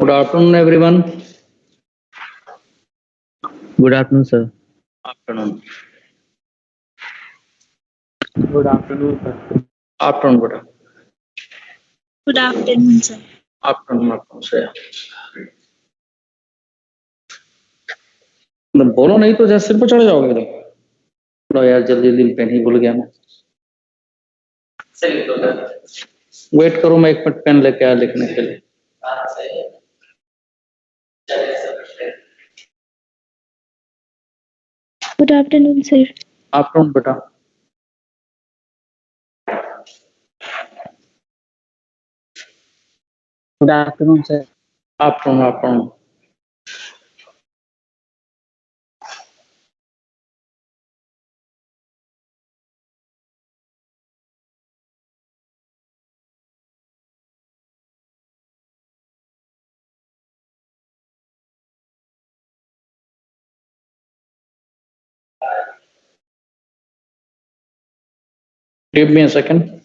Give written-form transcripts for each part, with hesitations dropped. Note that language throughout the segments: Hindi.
Good afternoon, everyone. Good afternoon, sir. Afternoon. Good afternoon, sir. Afternoon, good Good afternoon, sir. afternoon, afternoon से मतलब बोलो नहीं तो जैसे सिर पे चढ़ जाओगे एकदम। थोड़ा यार जल्दी जल्दी पेन ही भूल गया मैं। वेट करो, मैं एक मिनट पेन लेके आया लिखने के लिए। Good afternoon, sir. आफ्टरनून बेटा। Good afternoon, sir. Afternoon afternoon. Give me a second.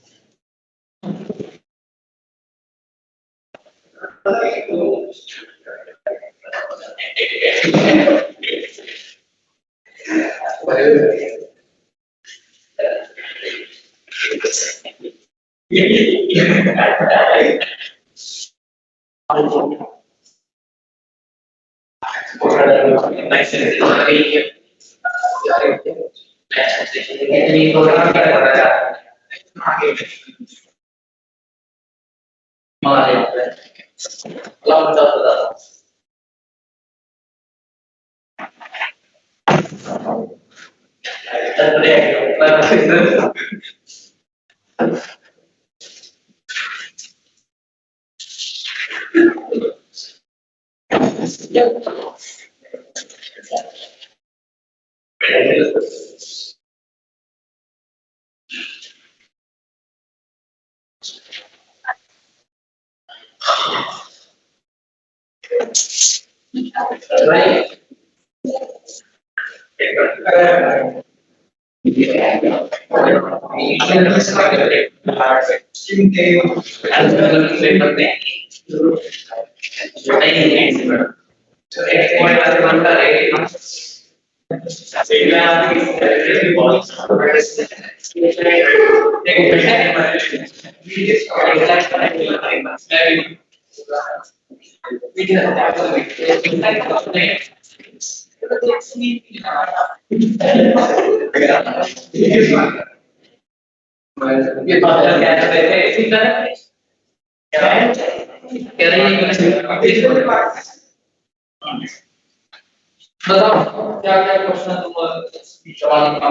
बताओ क्या क्या क्वेश्चन तुम सवाल का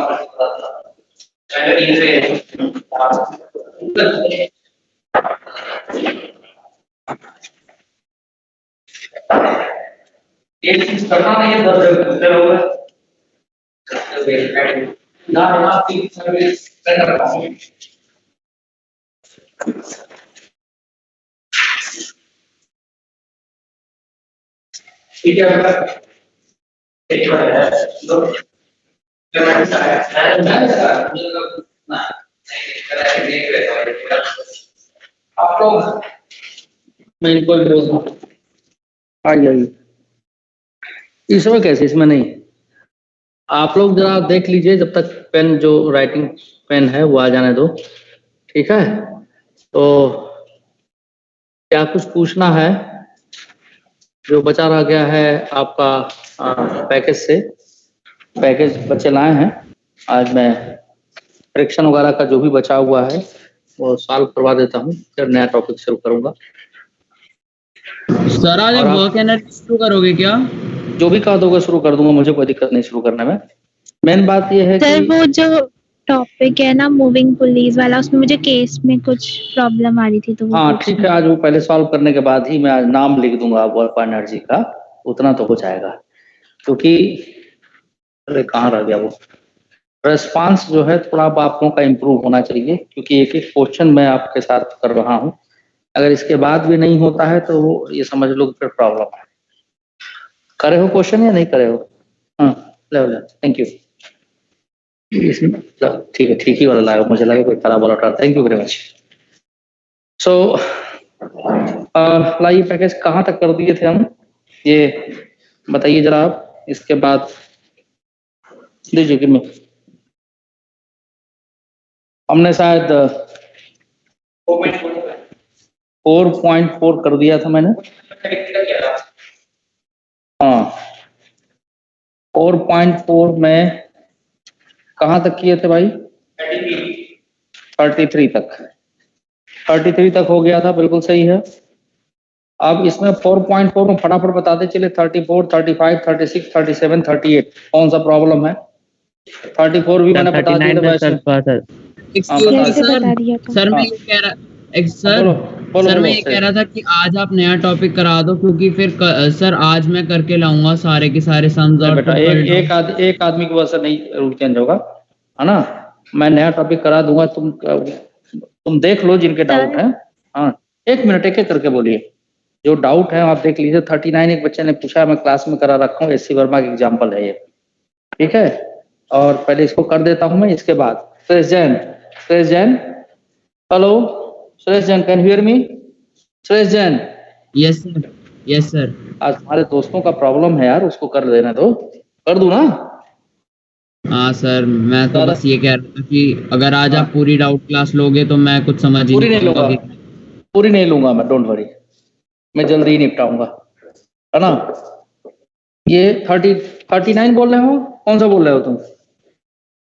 एक चीज करना नहीं है 10 होगा ना आपकी सर्विस करना पड़ेगा। ठीक है बेटा, एक बार है दो आप लोग मैं इनको बोल दूं आ जाइए। इसमें कैसे, इसमें नहीं। आप लोग जरा देख लीजिए जब तक पेन जो राइटिंग पेन है वो आ जाने दो। ठीक है, तो क्या कुछ पूछना है? जो बचा रह गया है आपका पैकेज से, पैकेज बच्चे लाए हैं। आज मैं फ्रिक्शन वगैरह का जो भी बचा हुआ है वो सॉल्व करवा देता हूँ, फिर नया टॉपिक शुरू करूंगा। सर आज वर्क एनर्जी शुरू करोगे क्या? जो भी कह दोगे शुरू कर दूंगा, मुझे कोई दिक्कत नहीं शुरू करने में। मेन बात ये है सर कि वो जो टॉपिक है ना मूविंग पुलीज वाला, उसमें मुझे केस में कुछ प्रॉब्लम आ रही थी तो वो हाँ ठीक है, आज वो पहले सॉल्व करने के बाद ही मैं आज नाम लिख दूंगा वर्क एनर्जी का, उतना तो हो जाएगा। क्योंकि अरे कहाँ रह गया वो रेस्पॉन्स जो है, थोड़ा आप लोगों का इम्प्रूव होना चाहिए, क्योंकि एक एक क्वेश्चन मैं आपके साथ कर रहा हूँ। अगर इसके बाद भी नहीं होता है तो वो ये समझ लो फिर प्रॉब्लम है। करे हो क्वेश्चन या नहीं करे हो? हाँ ले थैंक यू। इसमें ठीक है, ठीक ही वाला लाया, मुझे लगा कोई खराब वाला था। Thank you very much. So लाइए पैकेज कहाँ तक कर दिए थे हम, ये बताइए जरा आप। इसके बाद दीजिए कि मैं हमने शायद 4.4 कर दिया था मैंने। हाँ 4.4 में कहाँ तक किए थे भाई? 33 तक। 33 तक हो गया था, बिल्कुल सही है। अब इसमें 4.4 में फटाफट बताते चले 34, 35, 36, 37, 38 कौन सा प्रॉब्लम है? 34 भी मैंने बता दिया था वैसे। Excuse me, कैसे सर बता दिया था? सर मैं हाँ ये कह रहा सर बोलो बोलो सर मैं बोलो ये कह रहा था कि आज आप नया टॉपिक करा दो, क्योंकि फिर सर आज मैं करके लाऊंगा सारे के सारे सम्स नहीं और बेटा, फिर कल डाउट। एक आदमी की वजह से नहीं रूल चेंज होगा, है ना। मैं नया टॉपिक करा दूंगा, तुम देख लो जिनके डाउट सर है। हाँ एक मिनट, एक एक करके बोलिए। जो डाउट है आप देख लीजिए। 39 एक बच्चे ने पूछा है, मैं क्लास में करा रखा हूँ, एससी वर्मा की एग्जाम्पल है ये, ठीक है। और पहले इसको कर देता हूँ मैं, इसके बाद Suresh Jain. Suresh Jain, hello Suresh Jain, can hear me? Suresh Jain, yes sir, yes sir. आज तुम्हारे दोस्तों का प्रॉब्लम है यार, उसको कर देने दो। कर दूं ना? हाँ सर, मैं तो ज्यादा बस ये कह रहा था कि अगर आज हाँ, आप पूरी डाउट क्लास लोगे तो मैं कुछ समझ ही पूरी नहीं नहीं पाऊंगा लूंगा, कि पूरी नहीं लूंगा मैं, डोंट वरी। मैं जल्दी ही निपटाऊंगा, है ना। ये 39 बोल रहे हो? कौन सा बोल रहे हो तुम?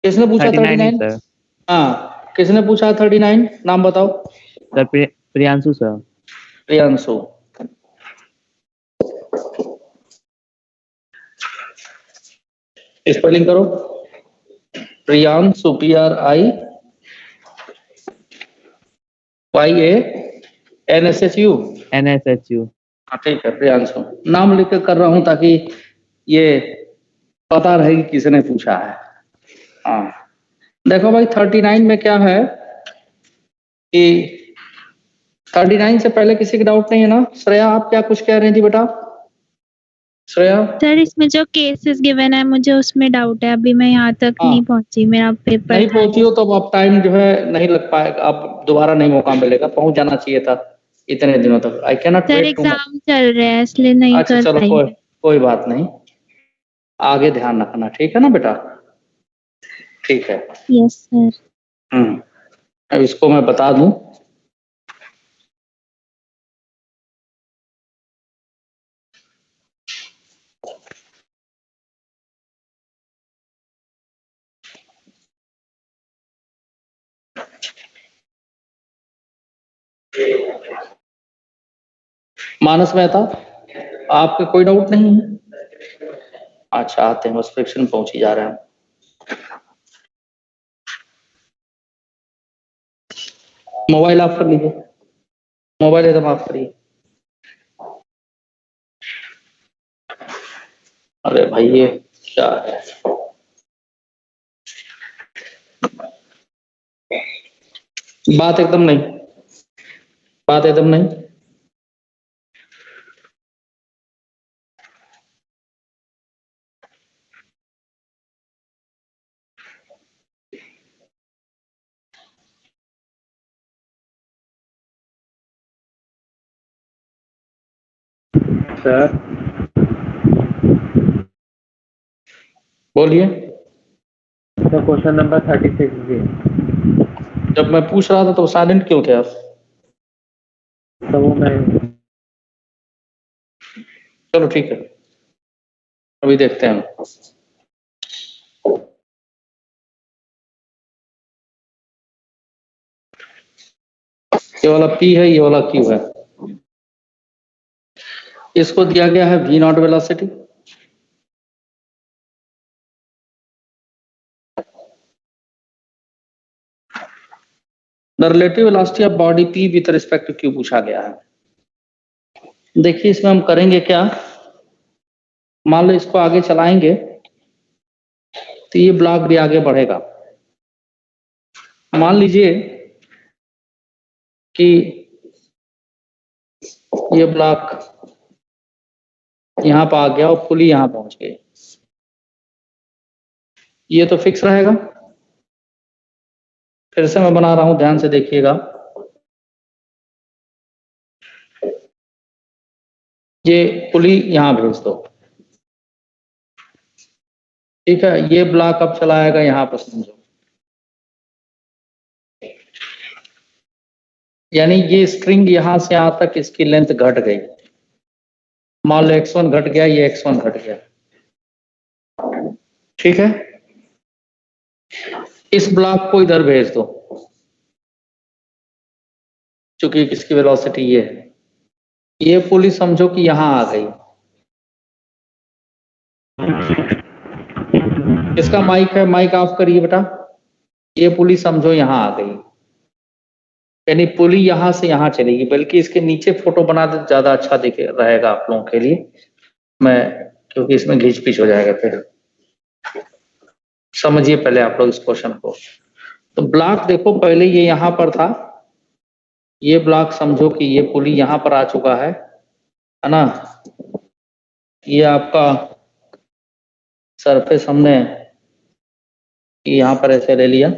किसने पूछा 39 ही 39? सर। हाँ किसने पूछा 39? नाम बताओ। Sir Priyanshu sir. Priyanshu. Spelling करो। प्रियांशु, PRIYANSHU। NSHU। हाँ ठीक है, प्रियांशु नाम लिख के कर रहा हूँ ताकि ये पता रहे कि किसने पूछा है। हाँ देखो भाई, 39 में क्या है कि 39 से पहले किसी का डाउट नहीं है ना? श्रेया आप क्या कुछ कह रही थी बेटा? श्रेया सर इसमें जो केसेस गिवन है मुझे उसमें डाउट है, अभी मैं यहाँ तक हाँ नहीं पहुंची, मेरा पेपर नहीं था। पहुंची हो तो अब टाइम जो है नहीं लग पाएगा, अब दोबारा नहीं मौका मिलेगा, पहुंच जाना चाहिए था इतने दिनों तक। I can not sir wait too much. Exam चल रहे हैं इसलिए नहीं अच्छा कर चलो, पाई। कोई बात नहीं, आगे ध्यान रखना, ठीक है ना बेटा? ठीक है। Yes sir. अब इसको मैं बता दूं। मानस मेहता, आपके कोई डाउट नहीं है? अच्छा आते हैं, बस फ्रिक्शन पहुंच ही जा रहे हैं। मोबाइल ऑफ कर लीजिए, मोबाइल एकदम ऑफ करिए। अरे भाई ये क्या है? बात एकदम नहीं, बात एकदम नहीं। सर बोलिए। क्वेश्चन नंबर 36 भी जब मैं पूछ रहा था तो साइलेंट क्यों थे आप? तो वो मैं चलो ठीक है, अभी देखते हैं हम। ये वाला P है, ये वाला Q है। इसको दिया गया है V naught velocity, the relative velocity of body P with respect to Q पूछा गया है। देखिए इसमें हम करेंगे क्या, मान लो इसको आगे चलाएंगे तो ये ब्लॉक भी आगे बढ़ेगा। मान लीजिए कि ये ब्लॉक यहां पर आ गया और पुली यहां पहुंच गई, ये तो फिक्स रहेगा। फिर से मैं बना रहा हूं, ध्यान से देखिएगा। ये पुली यहाँ भेज दो, ठीक है। ये ब्लॉक अब चला आएगा यहाँ पर, समझो, यानी ये स्ट्रिंग यहाँ से यहाँ तक इसकी लेंथ घट गई। मान लो x1 घट गया, ये x1 घट गया, ठीक है। इस ब्लॉक को इधर भेज दो, चूंकि इसकी वेलोसिटी ये है। ये पुली समझो कि यहां आ गई। इसका माइक है, माइक ऑफ करिए बेटा। ये पुली समझो यहां आ गई, यानी पुली यहां से यहां चलेगी। बल्कि इसके नीचे फोटो बना दे, ज्यादा अच्छा दिखे रहेगा आप लोगों के लिए। मैं, क्योंकि इसमें घिच पिच हो जाएगा फिर। समझिए पहले आप लोग इस क्वेश्चन को। तो ब्लॉक देखो, पहले ये यहां पर था, ये ब्लॉक समझो कि ये पुली यहां पर आ चुका है ना। ये आपका सरफेस हमने यहां पर ऐसे ले लिया,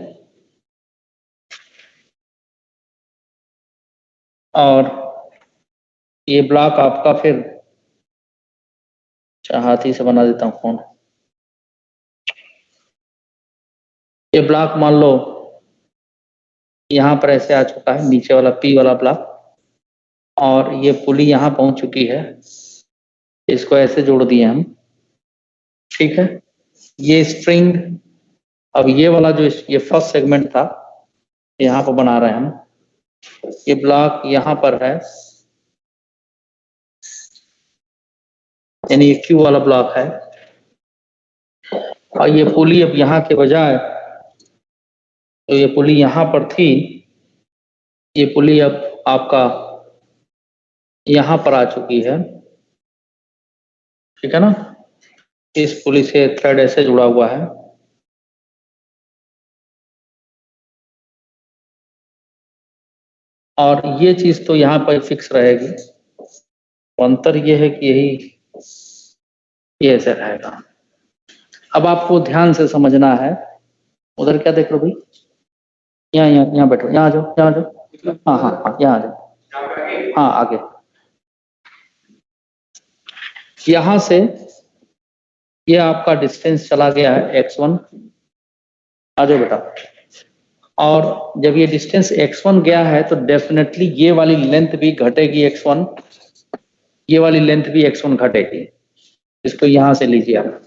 और ये ब्लॉक आपका फिर, हाथी से बना देता हूं फोन। ये ब्लॉक मान लो यहां पर ऐसे आ चुका है, नीचे वाला पी वाला ब्लॉक, और ये पुली यहां पहुंच चुकी है। इसको ऐसे जोड़ दिए हम, ठीक है। ये स्ट्रिंग, अब ये वाला जो ये फर्स्ट सेगमेंट था, यहाँ पर बना रहे हैं हम। ये ब्लॉक यहाँ पर है, यानी ये क्यू वाला ब्लॉक है। और ये पुली अब यहाँ के बजाय, तो ये पुली यहाँ पर थी, ये पुली अब आपका यहाँ पर आ चुकी है, ठीक है ना। इस पुली से थ्रेड ऐसे जुड़ा हुआ है, और ये चीज तो यहाँ पर फिक्स रहेगी। अंतर ये है कि ये ऐसे रहेगा। अब आपको ध्यान से समझना है। उधर क्या देख रहे हो भाई? यहाँ यहाँ यहाँ बैठो, यहाँ आ जाओ, यहाँ आ जाओ। हाँ हाँ हाँ, यहाँ आ जाओ। हाँ आगे, यहाँ से ये आपका डिस्टेंस चला गया है x1। आ जाओ बेटा। और जब ये डिस्टेंस x1 गया है तो डेफिनेटली ये वाली लेंथ भी घटेगी x1, ये वाली लेंथ भी x1 घटेगी। इसको यहां से लीजिए आप,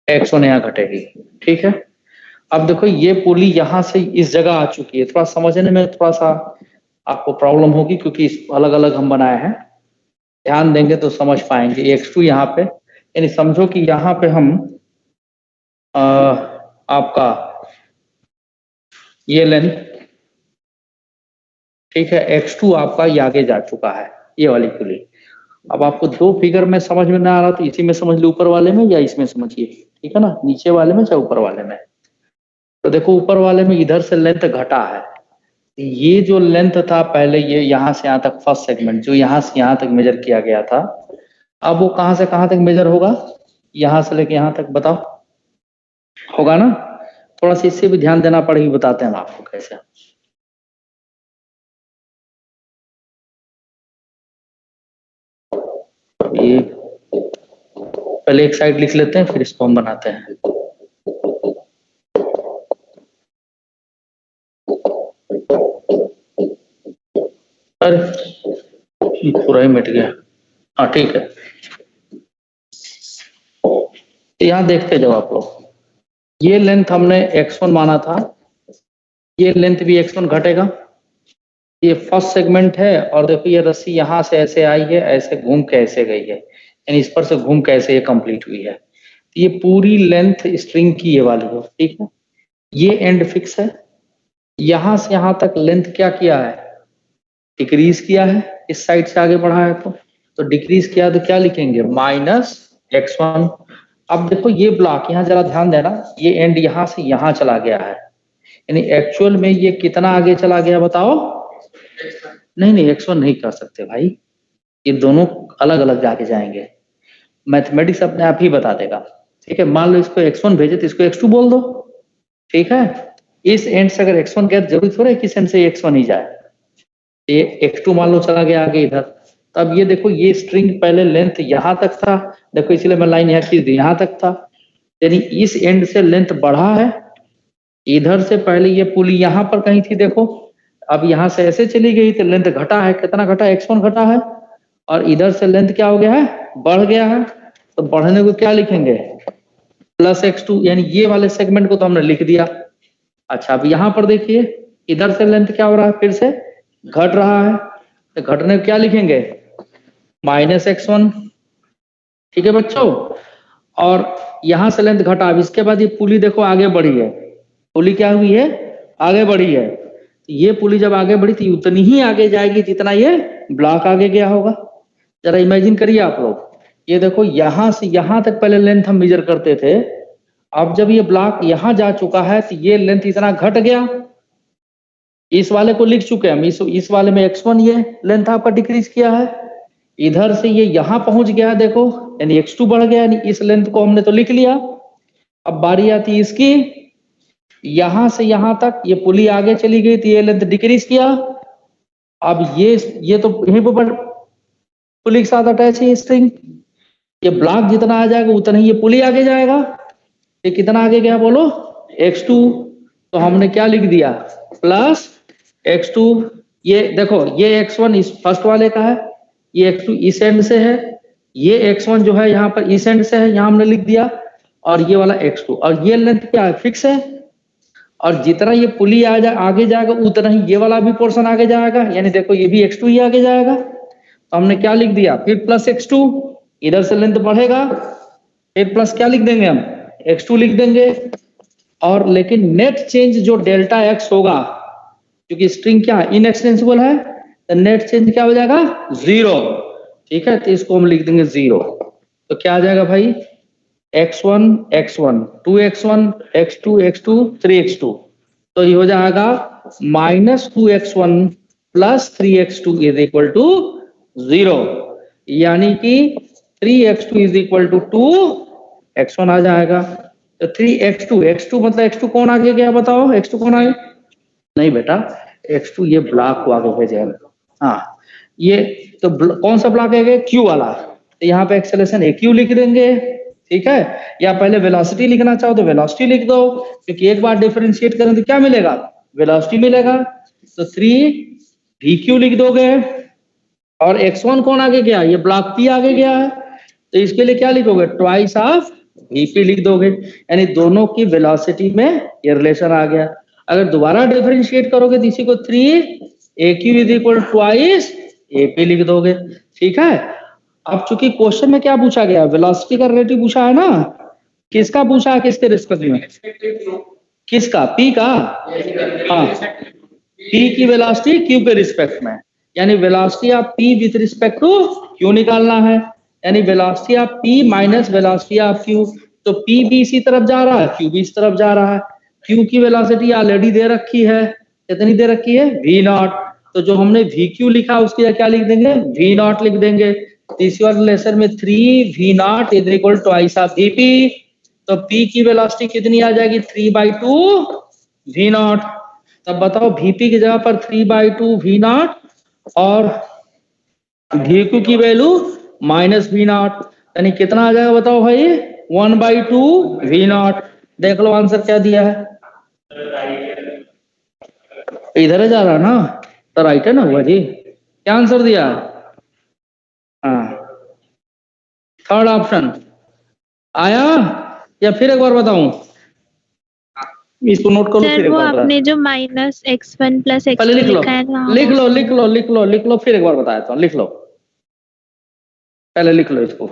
x1 यहाँ घटेगी, ठीक है। अब देखो ये पुली यहां से इस जगह आ चुकी है। थोड़ा समझने में थोड़ा सा आपको प्रॉब्लम होगी, क्योंकि अलग अलग हम बनाए हैं। ध्यान देंगे तो समझ पाएंगे। x2 यहाँ पे, यानी समझो कि यहाँ पे हम आपका ये लेंथ, ठीक है, x2 आपका ये आगे जा चुका है, ये वाली पुली। अब आपको दो फिगर में समझ में ना आ रहा तो इसी में समझ लो, ऊपर वाले में या इसमें समझिए, ठीक है ना। नीचे वाले में चाहे ऊपर वाले में। तो देखो ऊपर वाले में इधर से लेंथ घटा है। ये जो लेंथ था पहले, ये यहाँ से यहाँ तक फर्स्ट सेगमेंट जो यहाँ से यहाँ तक मेजर किया गया था, अब वो कहाँ से कहाँ तक मेजर होगा? यहाँ से लेके यहाँ तक, बताओ होगा ना। थोड़ा सा इससे भी ध्यान देना पड़ेगी, बताते हैं हम आपको कैसे। ये पहले एक साइड लिख लेते हैं, फिर इसको हम बनाते हैं। अरे पूरा ही मिट गया। हाँ ठीक है, तो यहाँ देखते जाओ आप लोग। ये लेंथ हमने x1 माना था, ये लेंथ भी x1 घटेगा। ये फर्स्ट सेगमेंट है, और देखो ये रस्सी यहाँ से ऐसे आई है, ऐसे घूम के ऐसे गई है, यानी इस पर से घूम के ऐसे ये कंप्लीट हुई है। तो ये पूरी लेंथ स्ट्रिंग की ये वाली है, ठीक है। ये एंड फिक्स है। यहाँ से यहाँ तक लेंथ क्या किया है? डिक्रीज किया है। इस साइड से आगे बढ़ा है तो डिक्रीज किया, तो क्या लिखेंगे? -x1। अब देखो ये ब्लॉक, यहाँ जरा ध्यान देना, ये एंड यहाँ से यहाँ चला गया है, यानी एक्चुअल में ये कितना आगे चला गया बताओ? नहीं नहीं, x1 नहीं कर सकते भाई, ये दोनों अलग अलग जाके जाएंगे। मैथमेटिक्स अपने आप ही बता देगा, ठीक है। मान लो इसको x1 भेजे तो इसको x2 बोल दो, ठीक है। इस एंड से अगर x1 गया, जरूरी थोड़ा है कि इस एंड से x1 ही जाए, ये x2 मान लो चला गया आगे इधर। तब ये देखो ये स्ट्रिंग पहले लेंथ यहाँ तक था, देखो इसलिए मैं लाइन यहाँ खींच दी, यहाँ तक था, यानी इस एंड से लेंथ बढ़ा है, इधर से पहले ये पुली यहाँ पर कहीं थी देखो, अब यहाँ से ऐसे चली गई तो लेंथ घटा है, कितना घटा है, x1 घटा है, और इधर से लेंथ क्या हो गया है, बढ़ गया है। तो बढ़ने को क्या लिखेंगे, प्लस x2, यानी ये वाले सेगमेंट को तो हमने लिख दिया। अच्छा अब यहाँ पर देखिए इधर से लेंथ क्या हो रहा है, फिर से घट रहा है, तो घटने को क्या लिखेंगे, माइनस x1। ठीक है बच्चों, और यहां से लेंथ घटा। अब इसके बाद ये पुली देखो आगे बढ़ी है, पुली क्या हुई है, आगे बढ़ी है। ये पुली जब आगे बढ़ी थी उतनी ही आगे जाएगी जितना ये ब्लॉक आगे गया होगा। जरा इमेजिन करिए आप लोग, ये देखो यहां से यहां तक पहले लेंथ हम मेजर करते थे, अब जब ये ब्लॉक यहां जा चुका है तो ये लेंथ इतना घट गया। इस वाले को लिख चुके हैं हम, इस वाले में x1 ये लेंथ आपका डिक्रीज किया है, इधर से ये यहां पहुंच गया देखो, यानी x2 बढ़ गया, यानी इस लेंथ को हमने तो लिख लिया। अब बारी आती है इसकी, यहां से यहां तक ये पुली आगे चली गई तो ये लेंथ डिक्रीज किया। अब ये तो यहीं पर पुली के साथ अटैच है स्ट्रिंग, ये ब्लॉक जितना आ जाएगा उतना ही ये पुली आगे जाएगा। ये कितना आगे गया बोलो, x2, तो हमने क्या लिख दिया, प्लस x2। ये देखो ये x1 इस फर्स्ट वाले का है, ये x2 इस एंड से है, ये x1 जो है यहाँ पर इस एंड से है, यहाँ हमने लिख दिया, और ये वाला x2, और ये लेंथ क्या है, फिक्स है, और जितना ये पुली आगे जाएगा उतना ही ये वाला भी पोर्शन आगे जाएगा, यानी देखो ये भी x2 ही आगे जाएगा। तो हमने क्या लिख दिया, फिर प्लस x2, इधर से लेंथ बढ़ेगा, फिर प्लस क्या लिख देंगे हम, x2 लिख देंगे। और लेकिन नेट चेंज जो डेल्टा x होगा, क्योंकि स्ट्रिंग क्या है, इनएक्सटेंसिबल है, तो नेट चेंज क्या हो जाएगा, 0। ठीक है, तो इसको हम लिख देंगे 0। तो क्या आ जाएगा भाई, x1 x1 2x1 x2 x2 3x2, तो ये हो जाएगा -2x1 plus 3x2 is equal to 0, यानी कि 3x2 is equal to 2x1 आ जाएगा। तो 3x2 मतलब x2 कौन आगे गया बताओ, x2 कौन आगे, नहीं बेटा x2 ये ब्लॉक को आगे भेजेगा। हाँ ये तो कौन सा ब्लॉक है, Q वाला, तो यहाँ पे एक्सेलरेशन AQ लिख देंगे। ठीक है, या पहले वेलोसिटी लिखना चाहो तो वेलोसिटी लिख दो, क्योंकि एक बार डिफरेंशिएट करें तो क्या मिलेगा, वेलोसिटी मिलेगा। तो 3VQ लिख दोगे, और x1 कौन आगे गया, ये ब्लॉक P आगे गया है, तो इसके लिए क्या लिखोगे, ट्वाइस ऑफ VP लिख दोगे, यानी दोनों की वेलोसिटी में ये रिलेशन आ गया। अगर दोबारा डिफरेंशिएट करोगे तो इसी को 3AQ is equal twice AP लिख दोगे। ठीक है, अब चूंकि क्वेश्चन में क्या पूछा गया, वेलोसिटी का रिलेटिव पूछा है ना, किसका पूछा है, किसके रिस्पेक्ट में, किसका, P का, हाँ P की वेलोसिटी Q के रिस्पेक्ट में, यानी velocity of P with respect to Q निकालना है, यानी velocity of P minus velocity of Q। तो P भी इसी तरफ जा रहा है, Q भी इस तरफ जा रहा है। Q की वेलोसिटी ऑलरेडी दे रखी है, कितनी दे रखी है, V0, तो जो हमने VQ लिखा उसकी जगह क्या लिख देंगे, V0 लिख देंगे। इसी वाले लेसन में 3V0 is equal to twice of VP, तो P की वेलोसिटी कितनी आ जाएगी, 3/2 V0। तब बताओ VP की जगह पर 3/2 V0 और VQ की वैल्यू -V0, यानी कितना आ जाएगा बताओ भाई, 1/2 V0। देख लो आंसर क्या दिया है, इधर जा रहा है ना, तो राइट है ना हुआ जी, क्या आंसर दिया, हाँ थर्ड ऑप्शन आया, या फिर एक बार बताऊं, इसको नोट करो, सर फिर एक वो बार बता, आपने जो -x1 प्लस पहले x2 लिख लो लिखा है ना, लिख लो लिख लो लिख लो लिख लो, फिर एक बार बताया था, लिख लो पहले लिख लो इसको।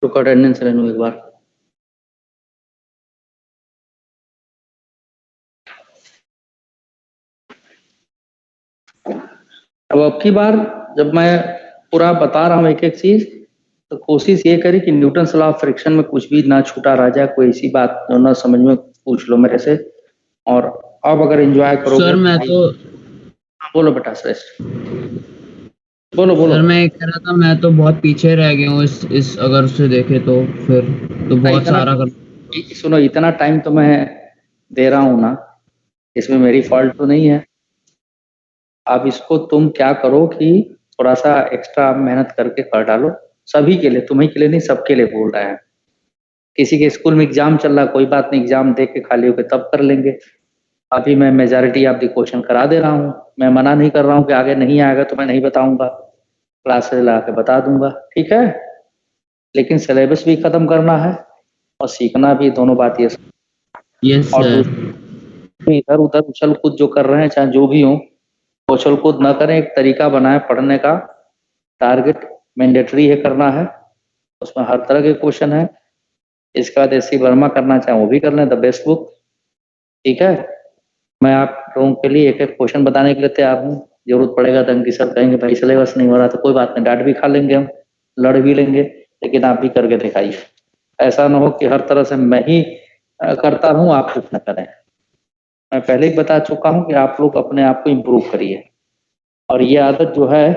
रुको अटेंडेंस ले लूं एक बार। अब की बार जब मैं पूरा बता रहा हूँ एक एक चीज, तो कोशिश ये करी कि न्यूटन लॉ ऑफ फ्रिक्शन में कुछ भी ना छूटा रह जाए, कोई ऐसी बात जो ना समझ में पूछ लो मेरे से, और अब अगर एंजॉय करोगे। सर मैं तो बोलो बेटा श्रेष्ठ। बोलो बोलो। सर मैं ये कह रहा था, मैं तो बहुत पीछे रह गया हूँ इस अगर उसे देखे तो फिर तो बहुत इतना सारा कर। सुनो, इतना टाइम तो मैं दे रहा हूँ ना, इसमें मेरी फॉल्ट तो नहीं है। अब इसको तुम क्या करो कि थोड़ा सा एक्स्ट्रा मेहनत करके कर डालो, सभी के लिए, तुम्ही के लिए नहीं, सबके लिए बोल रहे हैं। किसी के स्कूल में एग्जाम चल रहा, कोई बात नहीं, एग्जाम दे के खाली होके तब कर लेंगे। अभी मैं मेजॉरिटी ऑफ द क्वेश्चन करा दे रहा हूँ। मैं मना नहीं कर रहा हूँ कि आगे नहीं आएगा तो मैं नहीं बताऊंगा, क्लासेस ला के बता दूंगा, ठीक है। लेकिन सिलेबस भी खत्म करना है और सीखना भी, दोनों बात ये। यस और सर। दूसरी, इधर उधर उछल कूद जो कर रहे हैं, चाहे जो भी हो, उछल कूद न करें, एक तरीका बनाए पढ़ने का। टारगेट मैंडेटरी है, करना है, उसमें हर तरह के क्वेश्चन है। इसके बाद एस सी वर्मा करना चाहे वो भी कर लें, द बेस्ट बुक, ठीक है। मैं आप लोगों के लिए एक एक क्वेश्चन बताने के लिए तैयार हूँ। जरूरत पड़ेगा तो अंकित सर कहेंगे भाई सिलेबस नहीं हो रहा तो कोई बात नहीं, डांट भी खा लेंगे हम, लड़ भी लेंगे, लेकिन आप भी करके दिखाइए। ऐसा ना हो कि हर तरह से मैं ही करता रहूं, आप कुछ न करें। मैं पहले ही बता चुका हूं कि आप लोग अपने आप को इम्प्रूव करिए। और ये आदत जो है,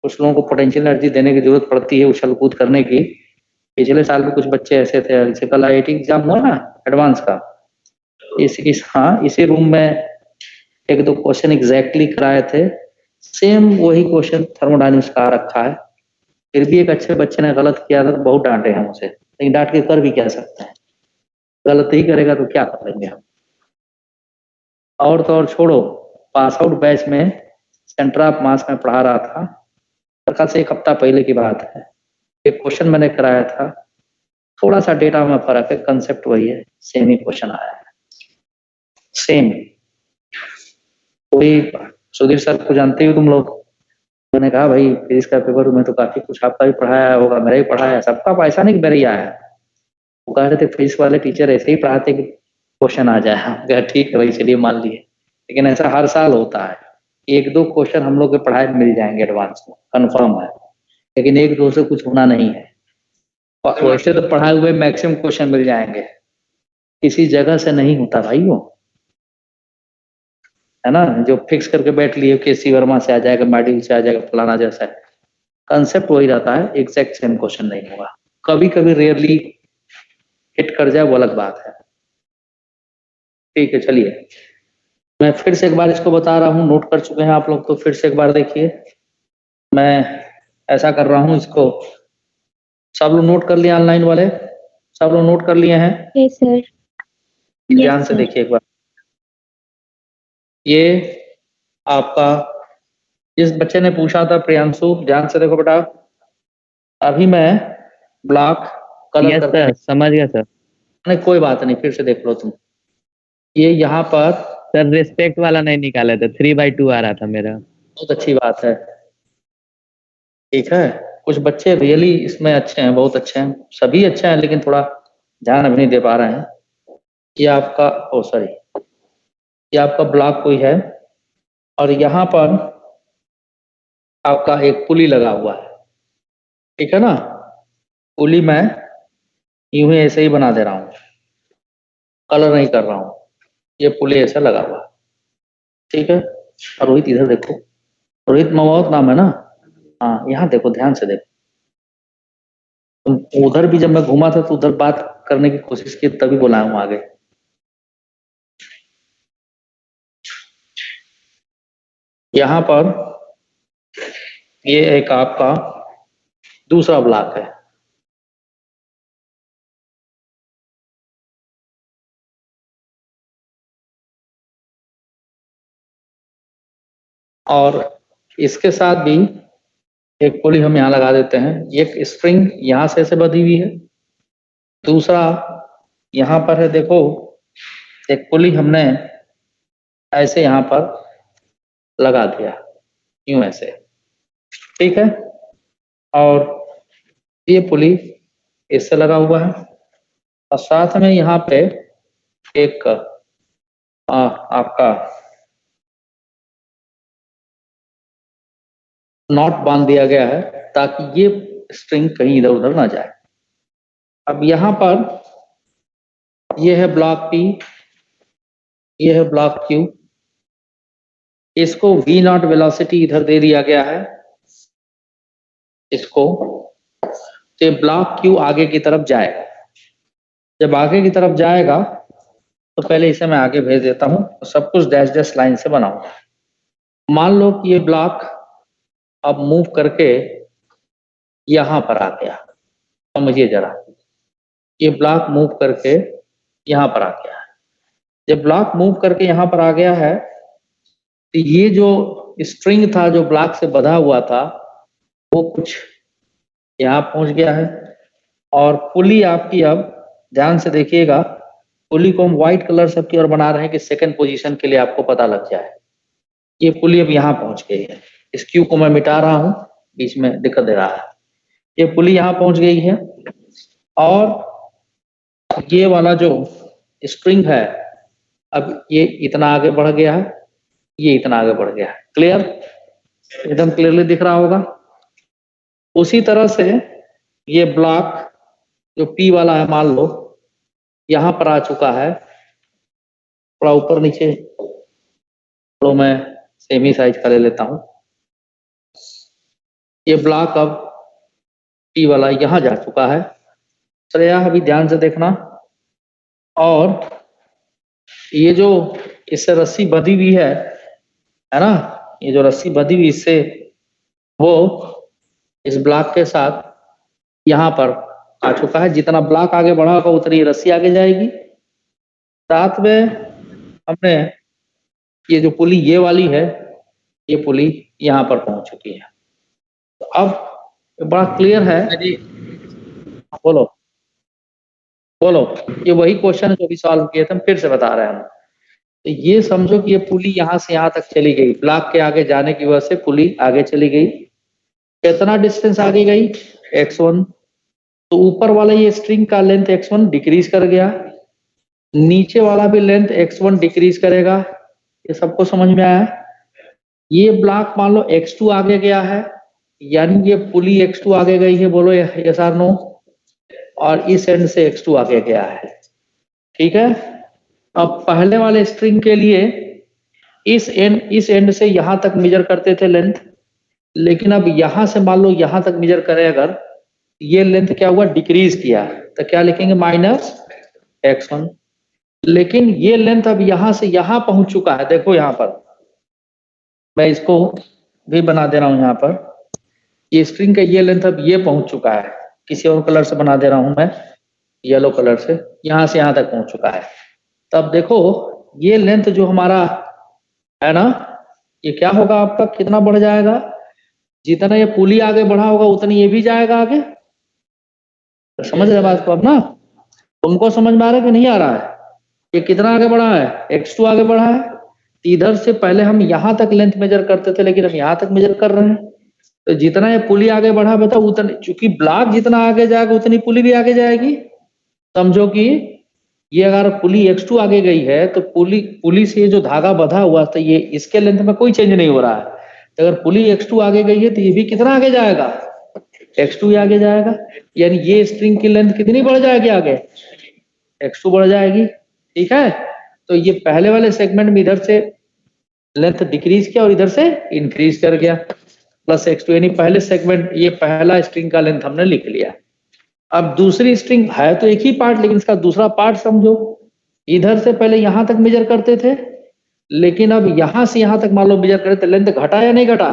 कुछ लोगों को पोटेंशियल एनर्जी देने की जरूरत पड़ती है उछल कूद करने की। पिछले साल भी कुछ बच्चे ऐसे थे, जैसे कल IIT एग्जाम हुआ ना एडवांस का, इस हाँ इसी रूम में एक दो क्वेश्चन एग्जैक्टली कराए थे, सेम वही क्वेश्चन थर्मोडायनेमिक्स का आ रखा है। फिर भी एक अच्छे बच्चे ने गलत किया था तो बहुत डांटे हम उसे, लेकिन डांट के कर भी क्या सकते हैं, गलत ही करेगा तो क्या कर लेंगे हम। और तो और छोड़ो, पास आउट बैच में सेंटर ऑफ मास में पढ़ा रहा था, कल से एक हफ्ता पहले की बात है। एक क्वेश्चन मैंने कराया था, थोड़ा सा डेटा में फर्क है, कंसेप्ट वही है, सेम ही क्वेश्चन आया है, सेम। कोई सुधीर सर को जानते हो तुम लोग, मैंने कहा भाई फिजिक्स का पेपर में तो काफी कुछ आपका भी पढ़ाया होगा, मेरा भी पढ़ाया, सबका ऐसा नहीं कि मेरा ही आया है। वो कह रहे थे फिजिक्स वाले टीचर ऐसे ही पढ़ाते कि क्वेश्चन आ जाए। हम कहा ठीक है भाई, चलिए मान लिए। लेकिन ऐसा हर साल होता है, एक दो क्वेश्चन हम लोग के पढ़ाए मिल जाएंगे एडवांस में, कंफर्म है, लेकिन एक दो से कुछ होना नहीं है। और वैसे तो पढ़ाए हुए मैक्सिमम क्वेश्चन मिल जाएंगे, किसी जगह से नहीं होता भाई वो, है ना। जो फिक्स करके बैठ लिए कि सी वर्मा से आ जाएगा, मॉड्यूल से आ जाएगा, फलाना जैसा है, कंसेप्ट वही रहता है, एग्जैक्ट सेम क्वेश्चन नहीं होगा। कभी कभी रेयरली हिट कर जाए वो अलग बात है, ठीक है। चलिए मैं फिर से एक बार इसको बता रहा हूँ, नोट कर चुके हैं आप लोग तो फिर से एक बार देखिए। मैं ऐसा कर रहा हूँ, इसको सब लोग नोट कर लिए, ऑनलाइन वाले सब लोग नोट कर लिए हैं, यस सर। ध्यान यस से सर। देखिए एक बार। ये आपका, जिस बच्चे ने पूछा था प्रियांशु, ध्यान से देखो बेटा, अभी मैं ब्लॉक कलर यस करके सर, समझ गया सर। नहीं, कोई बात नहीं, फिर से देख लो तुम। ये यहाँ पर सर रिस्पेक्ट वाला नहीं निकाले थे, 3/2 आ रहा था मेरा। बहुत अच्छी बात है, ठीक है। कुछ बच्चे रियली इसमें अच्छे हैं, बहुत अच्छे हैं, सभी अच्छे हैं, लेकिन थोड़ा ध्यान अभी नहीं दे पा रहे हैं। ये आपका, ओ सॉरी, ये आपका ब्लॉक कोई है, और यहाँ पर आपका एक पुली लगा हुआ है, ठीक है ना। पुली मैं यूं ही ऐसे ही बना दे रहा हूँ, कलर नहीं कर रहा हूँ, ये पुली ऐसा लगा हुआ है, ठीक है। और रोहित इधर देखो, रोहित मवावत नाम है ना, हाँ यहाँ देखो, ध्यान से देखो। उधर भी जब मैं घूमा था तो उधर बात करने की कोशिश की, तभी बुलाया हूँ आगे। यहाँ पर ये एक आपका दूसरा ब्लॉक है, और इसके साथ भी एक पुली हम यहाँ लगा देते हैं। एक स्प्रिंग यहाँ से ऐसे बंधी हुई है, दूसरा यहाँ पर है, देखो एक पुली हमने ऐसे यहाँ पर लगा दिया, यूं ऐसे, ठीक है। और ये पुली इससे लगा हुआ है, और साथ में यहाँ पे एक आपका नॉट बांध दिया गया है, ताकि ये स्ट्रिंग कहीं इधर उधर ना जाए। अब यहाँ पर ये है ब्लॉक पी, ये है ब्लॉक क्यू, इसको V0 वेलोसिटी इधर दे दिया गया है, इसको, तो ये ब्लॉक क्यू आगे की तरफ जाएगा। जब आगे की तरफ जाएगा तो पहले इसे मैं आगे भेज देता हूं, तो सब कुछ डैश डैश लाइन से बनाऊंगा। मान लो कि ये ब्लॉक अब मूव करके यहां पर आ गया, समझिए जरा, ये ब्लॉक मूव करके यहां पर आ गया है। जब ब्लॉक मूव करके यहां पर आ गया है तो ये जो स्ट्रिंग था जो ब्लॉक से बंधा हुआ था वो कुछ यहाँ पहुंच गया है, और पुली आपकी, अब ध्यान से देखिएगा, पुली को हम व्हाइट कलर से की ओर बना रहे हैं कि सेकंड पोजीशन के लिए आपको पता लग जाए। ये पुली अब यहाँ पहुंच गई है। इस क्यू को मैं मिटा रहा हूं, बीच में दिक्कत दे रहा है। ये पुली यहाँ पहुंच गई है, और ये वाला जो स्ट्रिंग है अब ये इतना आगे बढ़ गया है, ये इतना आगे बढ़ गया है। क्लियर? एकदम क्लियरली दिख रहा होगा। उसी तरह से ये ब्लॉक जो पी वाला है, मान लो यहां पर आ चुका है, थोड़ा ऊपर नीचे, तो मैं सेमी साइज का ले लेता हूं। ये ब्लॉक अब पी वाला यहां जा चुका है। श्रेया अभी ध्यान से देखना, और ये जो इससे रस्सी बंधी हुई है ना, ये जो रस्सी बंधी हुई इससे, वो इस ब्लॉक के साथ यहाँ पर आ चुका है। जितना ब्लॉक आगे बढ़ा होगा उतनी रस्सी आगे जाएगी। साथ में हमने ये जो पुली ये वाली है, ये पुली यहाँ पर पहुंच चुकी है। तो अब बड़ा क्लियर है। बोलो बोलो, ये वही क्वेश्चन है जो भी सॉल्व किए थे, हम फिर से बता रहे हैं हम। तो ये समझो कि ये पुली यहाँ से यहाँ तक चली गई, ब्लॉक के आगे जाने की वजह से पुली आगे चली गई। कितना डिस्टेंस आगे गई? x1। तो ऊपर वाला ये स्ट्रिंग का लेंथ x1 डिक्रीज कर गया, नीचे वाला भी लेंथ x1 डिक्रीज करेगा। ये सबको समझ में आया? ये ब्लॉक मान लो x2 आगे गया है, यानी ये पुली x2 आगे गई है, बोलो यस और नो, और इस एंड से x2 आगे गया है। ठीक है? अब पहले वाले स्ट्रिंग के लिए इस एंड से यहां तक मेजर करते थे लेंथ, लेकिन अब यहां से मान लो यहां तक मेजर करें अगर, ये लेंथ क्या हुआ? डिक्रीज किया, तो क्या लिखेंगे? Minus x1। लेकिन ये लेंथ अब यहां से यहां पहुंच चुका है। देखो यहां पर मैं इसको भी बना दे रहा हूं, यहां पर ये स्ट्रिंग का ये लेंथ अब ये पहुंच चुका है। किसी और कलर से बना दे रहा हूं मैं, येलो कलर से, यहां से यहां तक पहुंच चुका है। तब देखो ये लेंथ जो हमारा है ना, ये क्या होगा आपका? कितना बढ़ जाएगा? जितना ये पुली आगे बढ़ा होगा उतनी ये भी जाएगा आगे। तो समझ रहे बात को अब ना? तुमको समझ में आ रहा है कि नहीं आ रहा है? ये कितना आगे बढ़ा है? x2 आगे बढ़ा है। इधर से पहले हम यहां तक लेंथ मेजर करते थे, लेकिन हम यहां तक मेजर कर रहे हैं। तो जितना ये पुली आगे बढ़ा बेटा उतना, चूंकि ब्लॉक जितना आगे जाएगा उतनी पुली भी आगे जाएगी। समझो कि ये अगर पुली x2 आगे गई है तो पुली से ये जो धागा बंधा हुआ था ये, इसके लेंथ में कोई चेंज नहीं हो रहा है। तो अगर पुली x2 आगे गई है तो ये भी कितना आगे जाएगा? x2 ही आगे जाएगा। यानी ये स्ट्रिंग की लेंथ कितनी बढ़ जाएगी आगे? x2 बढ़ जाएगी। ठीक है? तो ये पहले वाले सेगमेंट में इधर से लेंथ डिक्रीज किया और इधर से इंक्रीज कर गया, प्लस x2, यानी पहले सेगमेंट, ये पहला स्ट्रिंग का लेंथ हमने लिख लिया। अब दूसरी स्ट्रिंग है तो एक ही पार्ट, लेकिन इसका दूसरा पार्ट समझो। इधर से पहले यहां तक मेजर करते थे, लेकिन अब यहां से यहां तक मान लो मेजर करें तो लेंथ घटा या नहीं घटा?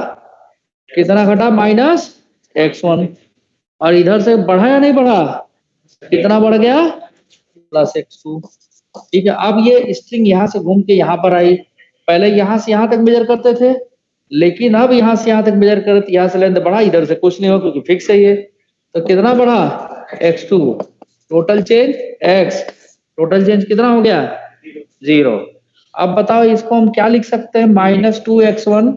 कितना घटा? Minus x1। और इधर से बढ़ा या नहीं बढ़ा? कितना बढ़ गया? Plus x2। ठीक है? अब ये स्ट्रिंग यहां से घूम के यहां पर आई। पहले यहां से यहां तक मेजर करते थे, लेकिन अब यहां से यहां तक मेजर करे तो यहां से लेंथ बढ़ा, इधर से कुछ नहीं हो क्योंकि फिक्स है ये। तो कितना बढ़ा? x2। Total change x, total change कितना हो गया? 0। अब बताओ इसको हम क्या लिख सकते हैं? -2x1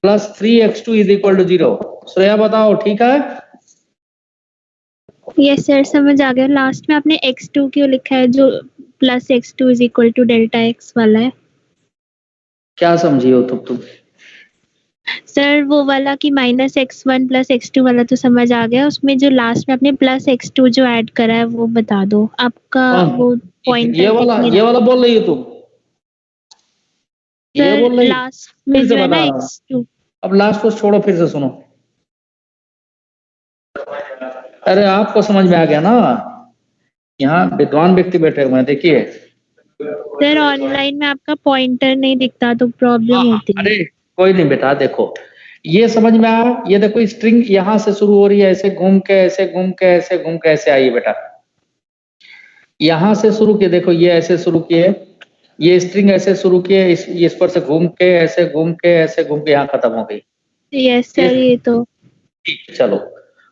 plus 3x2 is equal to 0। Shreya बताओ, ठीक है? यस सर, समझ आ गया। लास्ट में आपने x2 क्यों लिखा है जो plus x2 is equal to delta x वाला है? क्या समझी हो तुम? सर वो वाला कि -x1 प्लस x2 वाला तो समझ आ गया, उसमें जो लास्ट में आपने प्लस x2 जो ऐड करा है वो बता दो आपका। वो पॉइंट ये वाला बोल रही हो तुम? ये बोल रही? लास्ट में फिर से जो है ना बता रहा हूं। x2। अब लास्ट को छोड़ो, फिर से सुनो। अरे आपको समझ में आ गया ना, यहाँ विद्वान व्यक्ति बैठे हुए हैं, देखिए। सर ऑनलाइन में आपका पॉइंटर नहीं दिखता तो प्रॉब्लम होती है। अरे कोई नहीं बेटा, देखो ये समझ में आया, ये देखो स्ट्रिंग यहाँ से शुरू हो रही है, ऐसे घूम के ऐसे घूम के ऐसे घूम के ऐसे आई बेटा, यहाँ से शुरू किए, देखो ये ऐसे शुरू किए, ये स्ट्रिंग ऐसे शुरू किए, इस पर से घूम के ऐसे घूम के ऐसे घूम के यहाँ खत्म हो गई। यस सर, ये तो ठीक है, चलो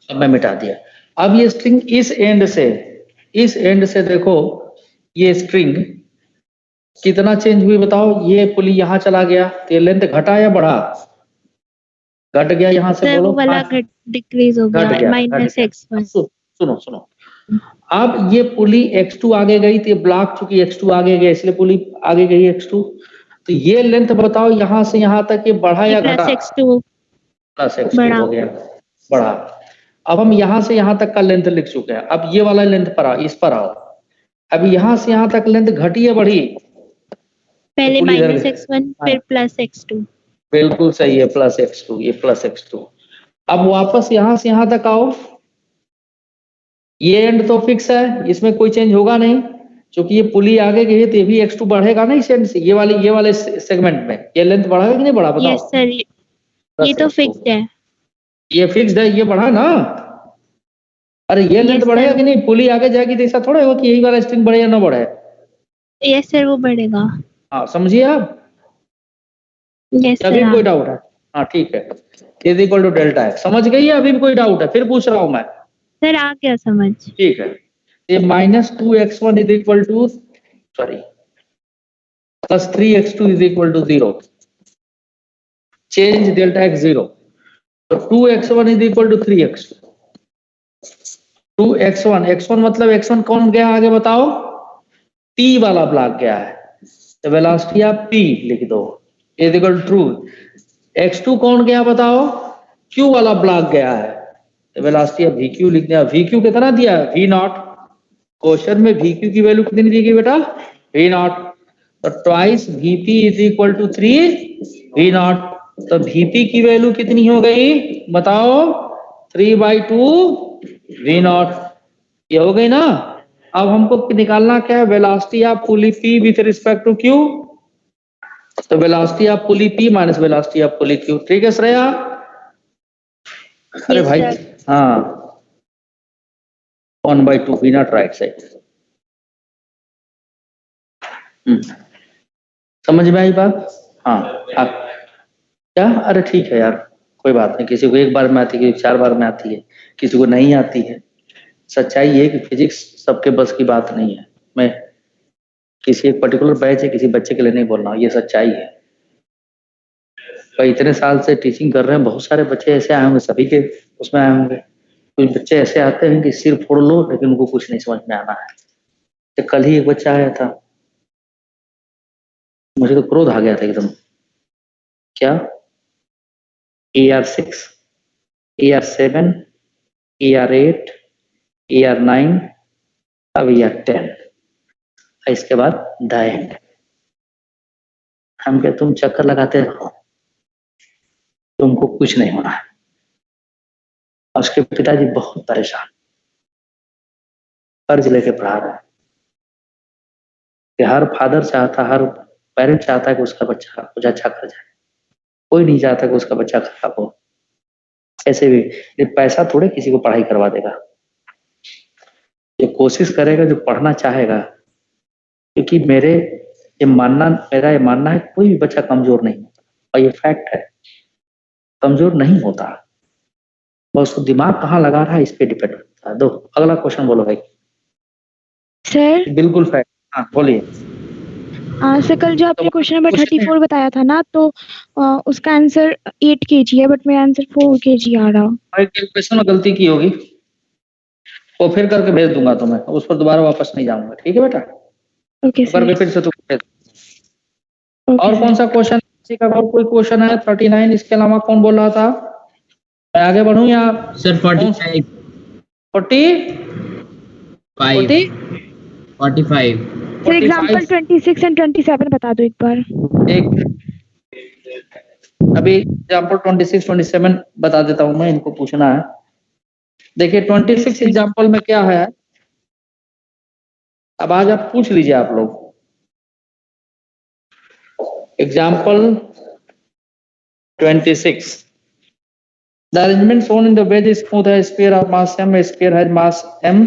अब मैं मिटा दिया। अब ये स्ट्रिंग इस एंड से देखो, ये स्ट्रिंग कितना चेंज हुई बताओ, ये पुली यहाँ चला गया तो ये लेंथ घटा या बढ़ा? घट गया, यहाँ से सर बोलो। वो वाला घट डिक्रीज हो घट गया, गया, माइनस x1। सुनो सुनो, अब ये पुली x2 आगे गई तो ये ब्लॉक चूंकि x2 आगे गया इसलिए पुली आगे गई x2, तो ये लेंथ बताओ यहाँ से यहाँ तक ये बढ़ा या घटा? प्लस x2 प्लस x2 बढ़ा। हो गया, बढ़ा। अब हम यहाँ से यहाँ तक का लेंथ लिख चुके हैं, अब ये वाला लेंथ पर आओ, इस पर आओ, अब यहाँ से यहाँ तक लेंथ घटी या बढ़ी? पहले पुली इधर माइनस गई। x1 फिर प्लस x2। बिल्कुल सही है, प्लस x2, ये प्लस x2। अब वापस यहाँ से यहाँ तक आओ, ये एंड तो फिक्स है, इसमें कोई चेंज होगा नहीं, क्योंकि ये पुली आगे गई है तो ये भी x2 बढ़ेगा ना इस एंड से, ये वाले सेगमेंट में ये लेंथ बढ़ेगा कि नहीं बढ़ा बताओ? यस सर, ये तो फिक्स्ड है। ये फिक्स्ड है, ये बढ़ा ना। अरे ये लेंथ Yes, बढ़ेगा sir. कि नहीं? पुली आगे जाएगी तो ऐसा थोड़ा होगा कि यही वाला स्ट्रिंग बढ़े या ना बढ़े। यस सर, वो बढ़ेगा। हाँ समझिए आप, यस अभी भी कोई सर। डाउट है? हाँ ठीक है, is equal to delta x, समझ गई है? अभी भी कोई डाउट है? फिर पूछ रहा हूँ मैं। सर आ गया समझ। ठीक है, ये -2x1 is equal to sorry plus 3x2 is equal to 0, change delta x 0, तो 2x1 is equal to 3x2, 2x1, x1 मतलब x1 कौन गया आगे बताओ? p वाला ब्लॉक गया है, तो वेलोसिटी आप p लिख दो is equal to true. x2 कौन गया बताओ? q वाला ब्लॉक गया है, तो वेलोसिटी आप vq लिख दिया। vq कितना दिया? v naught. क्वेश्चन में vq की वैल्यू कितनी दी गई बेटा? v नॉट, तो twice vp is equal to 3 v naught, तो vp की वैल्यू कितनी हो गई बताओ? 3/2 v नॉट, ये हो गई ना। अब हमको निकालना क्या है? Velocity of pulley p with respect to q, तो velocity of pulley p minus velocity of pulley q। ठीक है श्रेया? अरे Yes, भाई sir. हाँ, 1/2 v नॉट राइट साइड। समझ में आई बात? हाँ आप क्या? अरे ठीक है यार, कोई बात नहीं, किसी को एक बार में आती है, किसी को 4 बार में आती है, किसी को नहीं आती है। सच्चाई है कि फिजिक्स सबके बस की बात नहीं है। मैं किसी एक पर्टिकुलर बैच है किसी बच्चे के लिए नहीं बोल रहा हूँ, ये सच्चाई है। भाई इतने साल से टीचिंग कर रहे हैं, बहुत सारे बच्चे ऐसे आए होंगे, सभी के उसमें आए होंगे। कुछ बच्चे ऐसे आते हैं कि सिर फोड़ लो लेकिन उनको कुछ नहीं समझ में आना है। तो कल ही एक बच्चा आया था, मुझे तो क्रोध आ गया था एकदम। क्या AR6, AR7, AR8, AR9, अब AR10, इसके बाद द एंड। हम क्या, तुम चक्कर लगाते रहो, तुमको कुछ नहीं होना है। और उसके पिताजी बहुत परेशान, कर्ज लेके पढ़ा रहे हैं कि हर फादर चाहता, हर पेरेंट चाहता है कि उसका बच्चा कुछ अच्छा कर जाए, कोई नहीं चाहता कि उसका बच्चा खराब हो। ऐसे भी ये पैसा थोड़े किसी को पढ़ाई करवा देगा, जो कोशिश करेगा, जो पढ़ना चाहेगा। क्योंकि मेरा ये मानना है कोई भी बच्चा कमजोर नहीं होता, और ये फैक्ट है, कमजोर नहीं होता, बस उसको दिमाग कहाँ लगा रहा है इस पे डिपेंड करता है। दो अगला क्वेश्चन बोलो भाई। सर बिल्कुल फैक्ट, हाँ बोलिए। सर कल जो आपने क्वेश्चन नंबर 34 बताया था ना, तो उसका आंसर 8 kg है, बट मेरा आंसर 4 kg आ रहा। भाई कैलकुलेशन में गलती की होगी, वो फिर करके भेज दूंगा तुम्हें, उस पर दोबारा वापस नहीं जाऊंगा। ठीक है बेटा? Okay sir. फिर से तुम भेज। ओके और सर। कौन सा क्वेश्चन, किसी का और कोई क्वेश्चन है? 39, इसके अलावा कौन बोल रहा था? मैं आगे बढ़ूं या? सर 45 45 सर एग्जांपल 26 एंड 27 बता दो एक बार। एक अभी एग्जांपल 26, 27 बता देता हूं मैं, इनको पूछना है। देखिए 26 एग्जाम्पल में क्या है, अब आज आप पूछ लीजिए आप लोग। Example 26, the arrangement shown in the wedge is smooth है, sphere of mass m, sphere has mass m,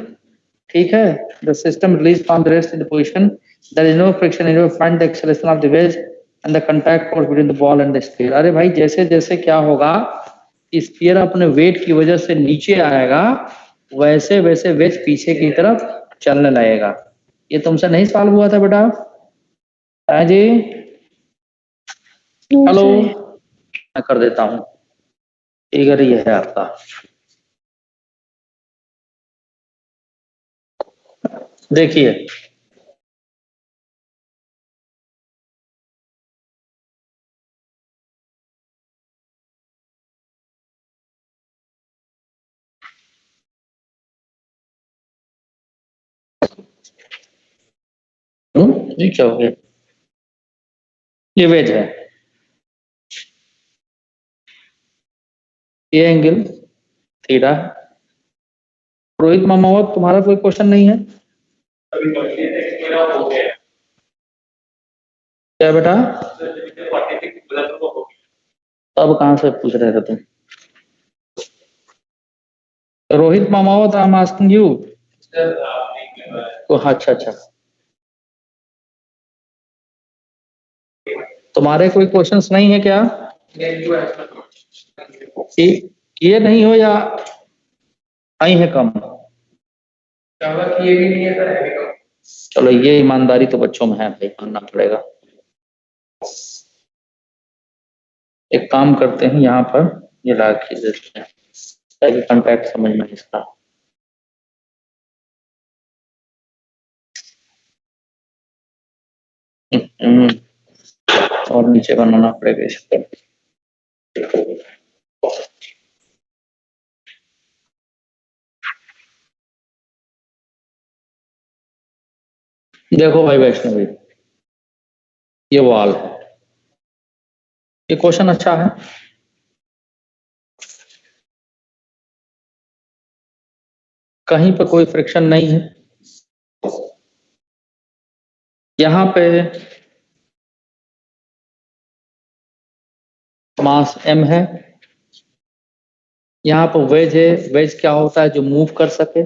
ठीक है। The system release from the rest in the position, there is no friction in, find the acceleration of the wedge and the contact force between the ball and the sphere. अरे भाई जैसे जैसे क्या होगा कि स्फीयर अपने वेट की वजह से नीचे आएगा, वैसे वैसे वेज पीछे की तरफ चलने लगेगा। ये तुमसे नहीं सॉल्व हुआ था बेटा? हाँ जी, No, हेलो, sir. मैं कर देता हूँ। फिगर ये है आपका, देखिए ये क्या हो गया, ये वेज है, ये एंगल थीटा। रोहित मामावत तुम्हारा कोई क्वेश्चन नहीं है क्या बेटा? अब कहां से पूछ रहे थे तुम? Rohit Mamawat, I am asking you. अच्छा अच्छा, तुम्हारे कोई क्वेश्चंस नहीं है क्या? ये नहीं हो या आई है कम? चलो ये ईमानदारी तो बच्चों में है भाई, मानना पड़ेगा। एक काम करते हैं, यहाँ पर ये ला खींच देते हैं ताकि कॉन्टैक्ट समझ में इसका। और नीचे बनाना पड़ेगा इस पर। देखो भाई वैष्णवी, ये वॉल है, ये क्वेश्चन अच्छा है। कहीं पे कोई फ्रिक्शन नहीं है, यहाँ पे मास m है, यहाँ पर वेज है। वेज क्या होता है? जो मूव कर सके,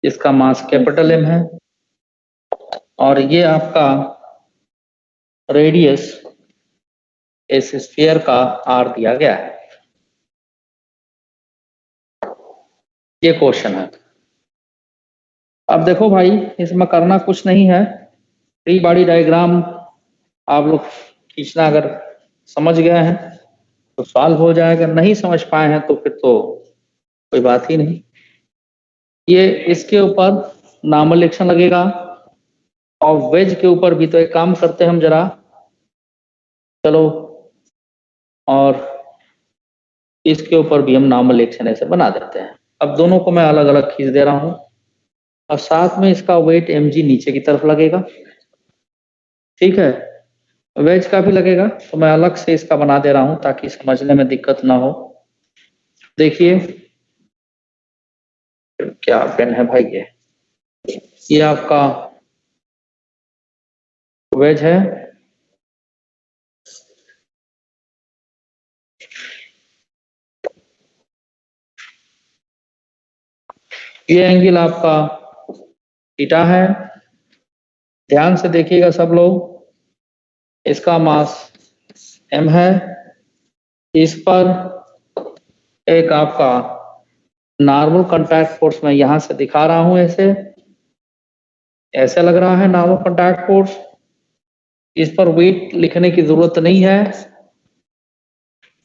इसका मास कैपिटल M है। और ये आपका रेडियस इस स्फीयर का r दिया गया है। ये क्वेश्चन है। अब देखो भाई, इसमें करना कुछ नहीं है, फ्री बॉडी डायग्राम आप लोग खींचना अगर समझ गए हैं तो सॉल्व हो जाएगा, नहीं समझ पाए हैं तो फिर तो कोई बात ही नहीं। ये इसके ऊपर नॉर्मल एक्शन लगेगा, और वेज के ऊपर भी। तो एक काम करते हैं हम जरा, चलो, और इसके ऊपर भी हम नॉर्मल एक्शन ऐसे बना देते हैं। अब दोनों को मैं अलग अलग खींच दे रहा हूं, और साथ में इसका वेट mg नीचे की तरफ लगेगा, ठीक है। वेज का भी लगेगा, तो मैं अलग से इसका बना दे रहा हूं ताकि समझने में दिक्कत ना हो। देखिए क्या पेन है भाई, ये आपका वेज है, ये एंगल आपका थीटा है। ध्यान से देखिएगा सब लोग, इसका मास m है, इस पर एक आपका नॉर्मल कॉन्टैक्ट फोर्स मैं यहां से दिखा रहा हूं, ऐसे ऐसे लग रहा है नॉर्मल कॉन्टैक्ट फोर्स। इस पर वेट लिखने की जरूरत नहीं है,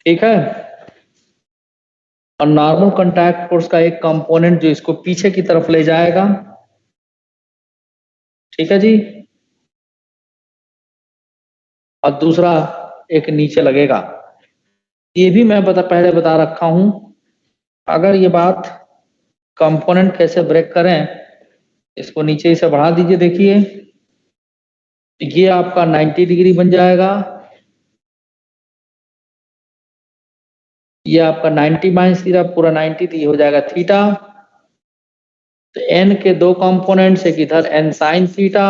ठीक है। और नॉर्मल कॉन्टैक्ट फोर्स का एक कंपोनेंट जो इसको पीछे की तरफ ले जाएगा, ठीक है जी, और दूसरा एक नीचे लगेगा। ये भी मैं पहले बता रखा हूं। अगर ये बात कंपोनेंट कैसे ब्रेक करें, इसको नीचे से बढ़ा दीजिए। देखिए ये आपका 90 डिग्री बन जाएगा, ये आपका 90 माइनस थीटा, पूरा 90 थी, हो जाएगा थीटा। तो n के दो कंपोनेंट्स, एक इधर n साइन थीटा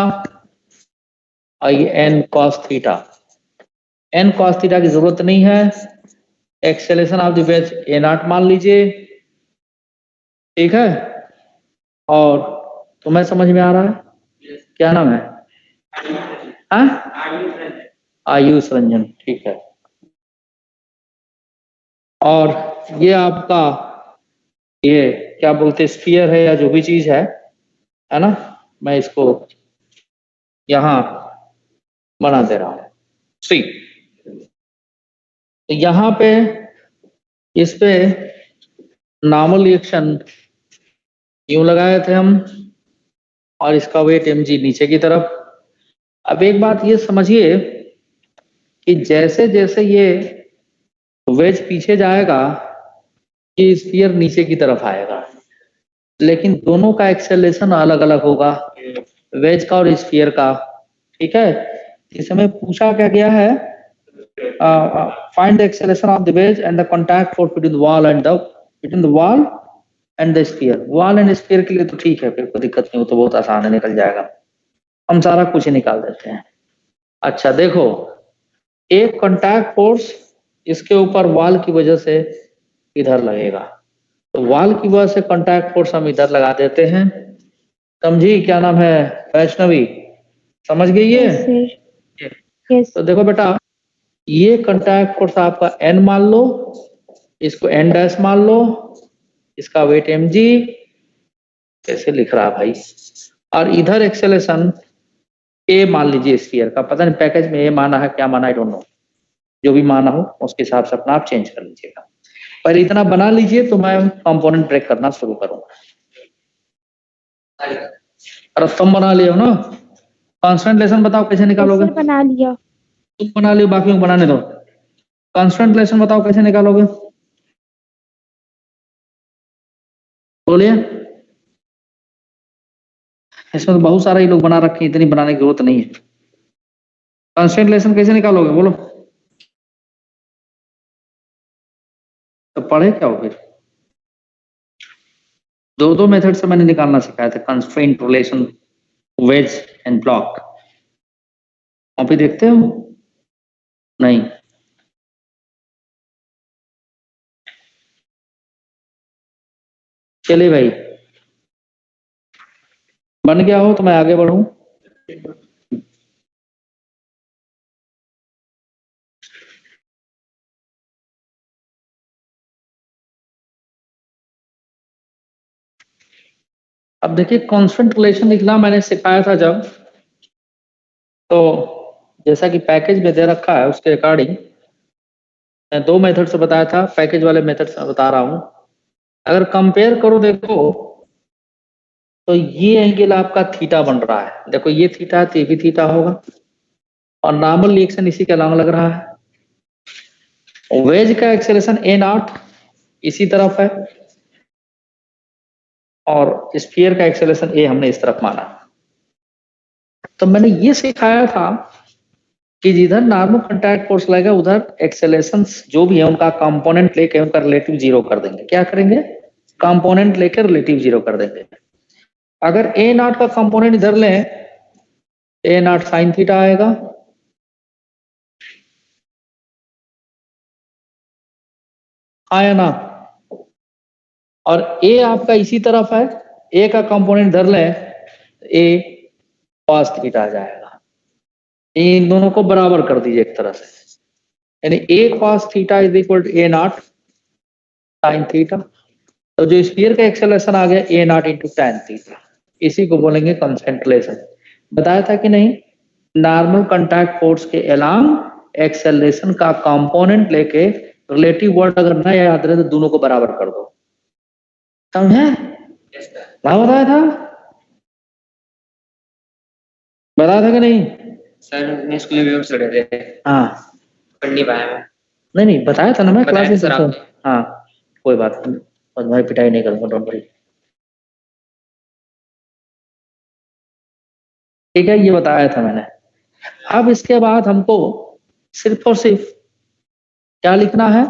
और ये n cos theta. n cos theta की जरूरत नहीं है, acceleration of the veg a not मान लीजिए, ठीक है। और तुम्हें समझ में आ रहा है, क्या नाम है? आयुष रंजन, ठीक है। और ये आपका ये क्या बोलते स्फीयर है या जो भी चीज है ना, मैं इसको यहां बना दे रहा हूं। सी, तो यहां पे इस पे नॉर्मल रिएक्शन यूं लगाए थे हम, और इसका वेट mg नीचे की तरफ। अब एक बात ये समझिए कि जैसे जैसे ये वेज पीछे जाएगा, ये स्फीयर नीचे की तरफ आएगा, लेकिन दोनों का एक्सेलरेशन अलग अलग होगा, वेज का और स्फीयर का, ठीक है। इस समय पूछा क्या गया है, find the acceleration of the wedge and the contact force between the wall and the sphere. Wall and sphere के लिए तो ठीक है, फिर कोई दिक्कत नहीं हो, तो बहुत आसान है, निकल जाएगा, हम सारा कुछ ही निकाल देते हैं। अच्छा देखो, एक कांटेक्ट फोर्स इसके ऊपर वॉल की वजह से इधर लगेगा, तो वॉल की वजह से कांटेक्ट फोर्स हम इधर लगा देते हैं। समझी, क्या नाम है, वैष्णवी, समझ गई ये? Yes sir, yes. तो देखो बेटा, ये कांटेक्ट फोर्स आपका n मान लो, इसको n डैश मान लो, इसका वेट mg, कैसे लिख रहा भाई, और इधर एक्सेलरेशन a मान लीजिए स्फीयर का, पता नहीं पैकेज में a माना है क्या माना, आई डोंट नो, जो भी माना हो उसके हिसाब से अपना आप चेंज कर लीजिएगा। पर इतना बना लीजिए तो मैं कंपोनेंट ब्रेक करना शुरू करूंगा। और तुम बना लियो ना, कॉन्स्टेंट बताओ कैसे निकालोगे? सर बना लिया। तुम बना लियो, बाकी को बनाने दो। कॉन्स्टेंट बताओ कैसे निकालोगे, बोलिए। इसमें तो बहुत सारे ही लोग बना रखे हैं, इतनी बनाने की जरूरत नहीं है। कॉन्स्टेंट कैसे निकालोगे बोलो, तो पढ़े क्या हो फिर? दो दो मेथड से मैंने निकालना सिखाया था, constraint, relation, wedge and block. अभी देखते हो नहीं? चलिए भाई, बन गया हो तो मैं आगे बढ़ूं। अब देखिए, कांस्टेंट रिलेशन लिखना मैंने सिखाया था जब, तो जैसा कि पैकेज में दे रखा है उसके अकॉर्डिंग मैं दो मेथड से बताया था, पैकेज वाले मेथड से बता रहा हूं। अगर कंपेयर करो देखो, तो ये एंगल आपका थीटा बन रहा है, देखो ये थीटा है तो ये भी थीटा होगा, और नॉर्मल रिएक्शन इसी के अलावा लग रहा है। वेज का एक्सेलरेशन a नॉट इसी तरफ है, और स्फीयर का एक्सेलरेशन a हमने इस तरफ माना। तो मैंने ये सिखाया था कि जिधर नॉर्मल कांटेक्ट फोर्स लगेगा उधर एक्सेलरेशन जो भी है उनका कंपोनेंट लेके उनका रिलेटिव जीरो कर देंगे। क्या करेंगे? कंपोनेंट लेकर रिलेटिव जीरो कर देंगे। अगर a नॉट का कंपोनेंट इधर लें, a नॉट साइन थीटा आएगा, आया ना, और a आपका इसी तरफ है, a का कंपोनेंट इधर लें, a cos थीटा आ जाएगा। इन दोनों को बराबर कर दीजिए एक तरह से, यानी a cos theta is equal to a naught sine theta. तो जो स्फीयर का एक्सेलरेशन आ गया a naught into tan theta, इसी को बोलेंगे कंसंट्रेशन। बताया था कि नहीं? नॉर्मल कांटेक्ट फोर्स के अलोंग एक्सेलरेशन का कंपोनेंट लेके रिलेटिव वर्ड अगर ना याद रहे तो दोनों को बराबर कर दो, समझे? क्या बताया था? बताया था कि नहीं सर? मैं स्कूल में भी पढ़े थे, हाँ, पढ़ नहीं पाया मैं। नहीं बताया था ना मैं बताया क्लास में था सर तुमको। आपने। हाँ कोई बात नहीं, और तुम्हारी पिटाई नहीं करूंगा, डोंट वरी। ठीक है, ये बताया था मैंने। अब इसके बाद हमको सिर्फ और सिर्फ क्या लिखना है?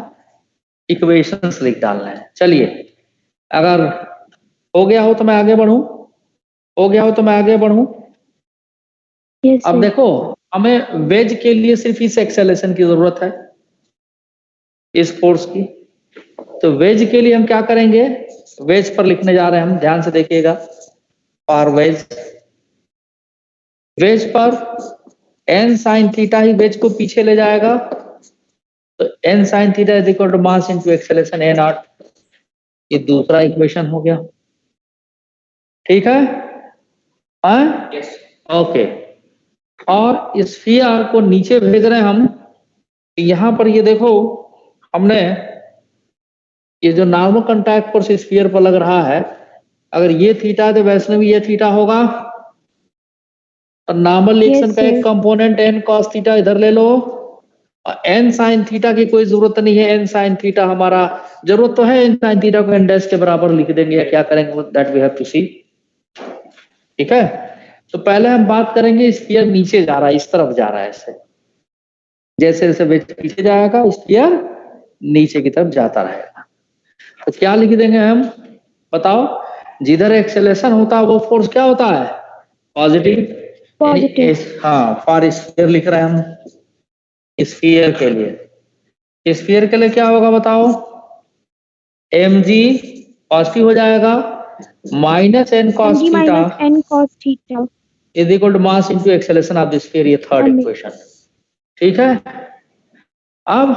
इक्वेशंस लिख डालना है। चलिए, अगर हो गया हो तो मैं आगे बढ़ूं, हो गया हो तो मैं आगे बढ़ूं। यस अब सर। देखो, हमें वेज के लिए सिर्फ इस एक्सेलेशन की जरूरत है, इस फोर्स की। तो वेज के लिए हम क्या करेंगे, वेज पर लिखने जा रहे हैं हम, ध्यान से देखिएगा। फॉर वेज, वेज पर एन साइन थीटा ही वेज को पीछे ले जाएगा। तो N sine theta is equal to mass into acceleration A naught. ये दूसरा इक्वेशन हो गया, ठीक है। हाँ, यस ओके। और स्फीयर को नीचे भेज रहे हैं हम। यहां पर ये देखो, हमने ये जो नॉर्मल कांटेक्ट फोर्स स्फीयर पर लग रहा है, अगर ये थीटा है तो वैष्णवी ये थीटा होगा। और नॉर्मल रिएक्शन Yes, का एक sir. Component N cos theta इधर ले लो। और एन साइन थीटा की कोई जरूरत नहीं है, एन साइन थीटा हमारा जरूरत तो है, एन साइन थीटा को एन डैश के बराबर लिख देंगे, या क्या करेंगे दैट वी हैव टू सी, ठीक है। तो पहले हम बात करेंगे, स्फीयर नीचे जा रहा है, इस तरफ जा रहा है, ऐसे जैसे जैसे वेज पीछे जाएगा स्फीयर नीचे की तरफ जाता रहेगा। तो क्या लिख देंगे हम, बताओ। जिधर एक्सेलेरेशन होता है वो फोर्स क्या होता है, पॉजिटिव। Positive. हाँ, फॉर स्फीयर लिख रहे हैं हम, स्फीयर के लिए। स्फीयर के लिए क्या होगा बताओ, mg पॉजिटिव हो जाएगा, minus N cos mg theta minus n cos theta. Is equal to mass into acceleration of the sphere. ये थर्ड Amen. इक्वेशन, ठीक है। अब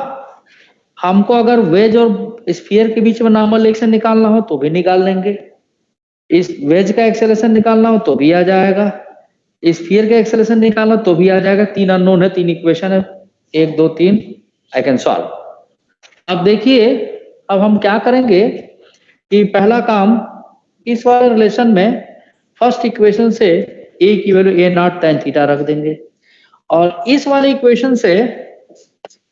हमको अगर वेज और स्फीयर के बीच में नॉर्मल रिएक्शन निकालना हो तो भी निकाल लेंगे। इस वेज का एक्सेलेरेशन निकालना हो तो भी आ जाएगा, स्फीयर का एक्सेलेरेशन निकालना तो भी आ जाएगा। तीन अननोन है, तीन इक्वेशन है, 1 2 3, आई कैन सॉल्व। अब देखिए, अब हम क्या करेंगे कि पहला काम, इस वाले रिलेशन में फर्स्ट इक्वेशन से ए की वैल्यू ए नॉट tan थीटा रख देंगे। और इस वाले इक्वेशन से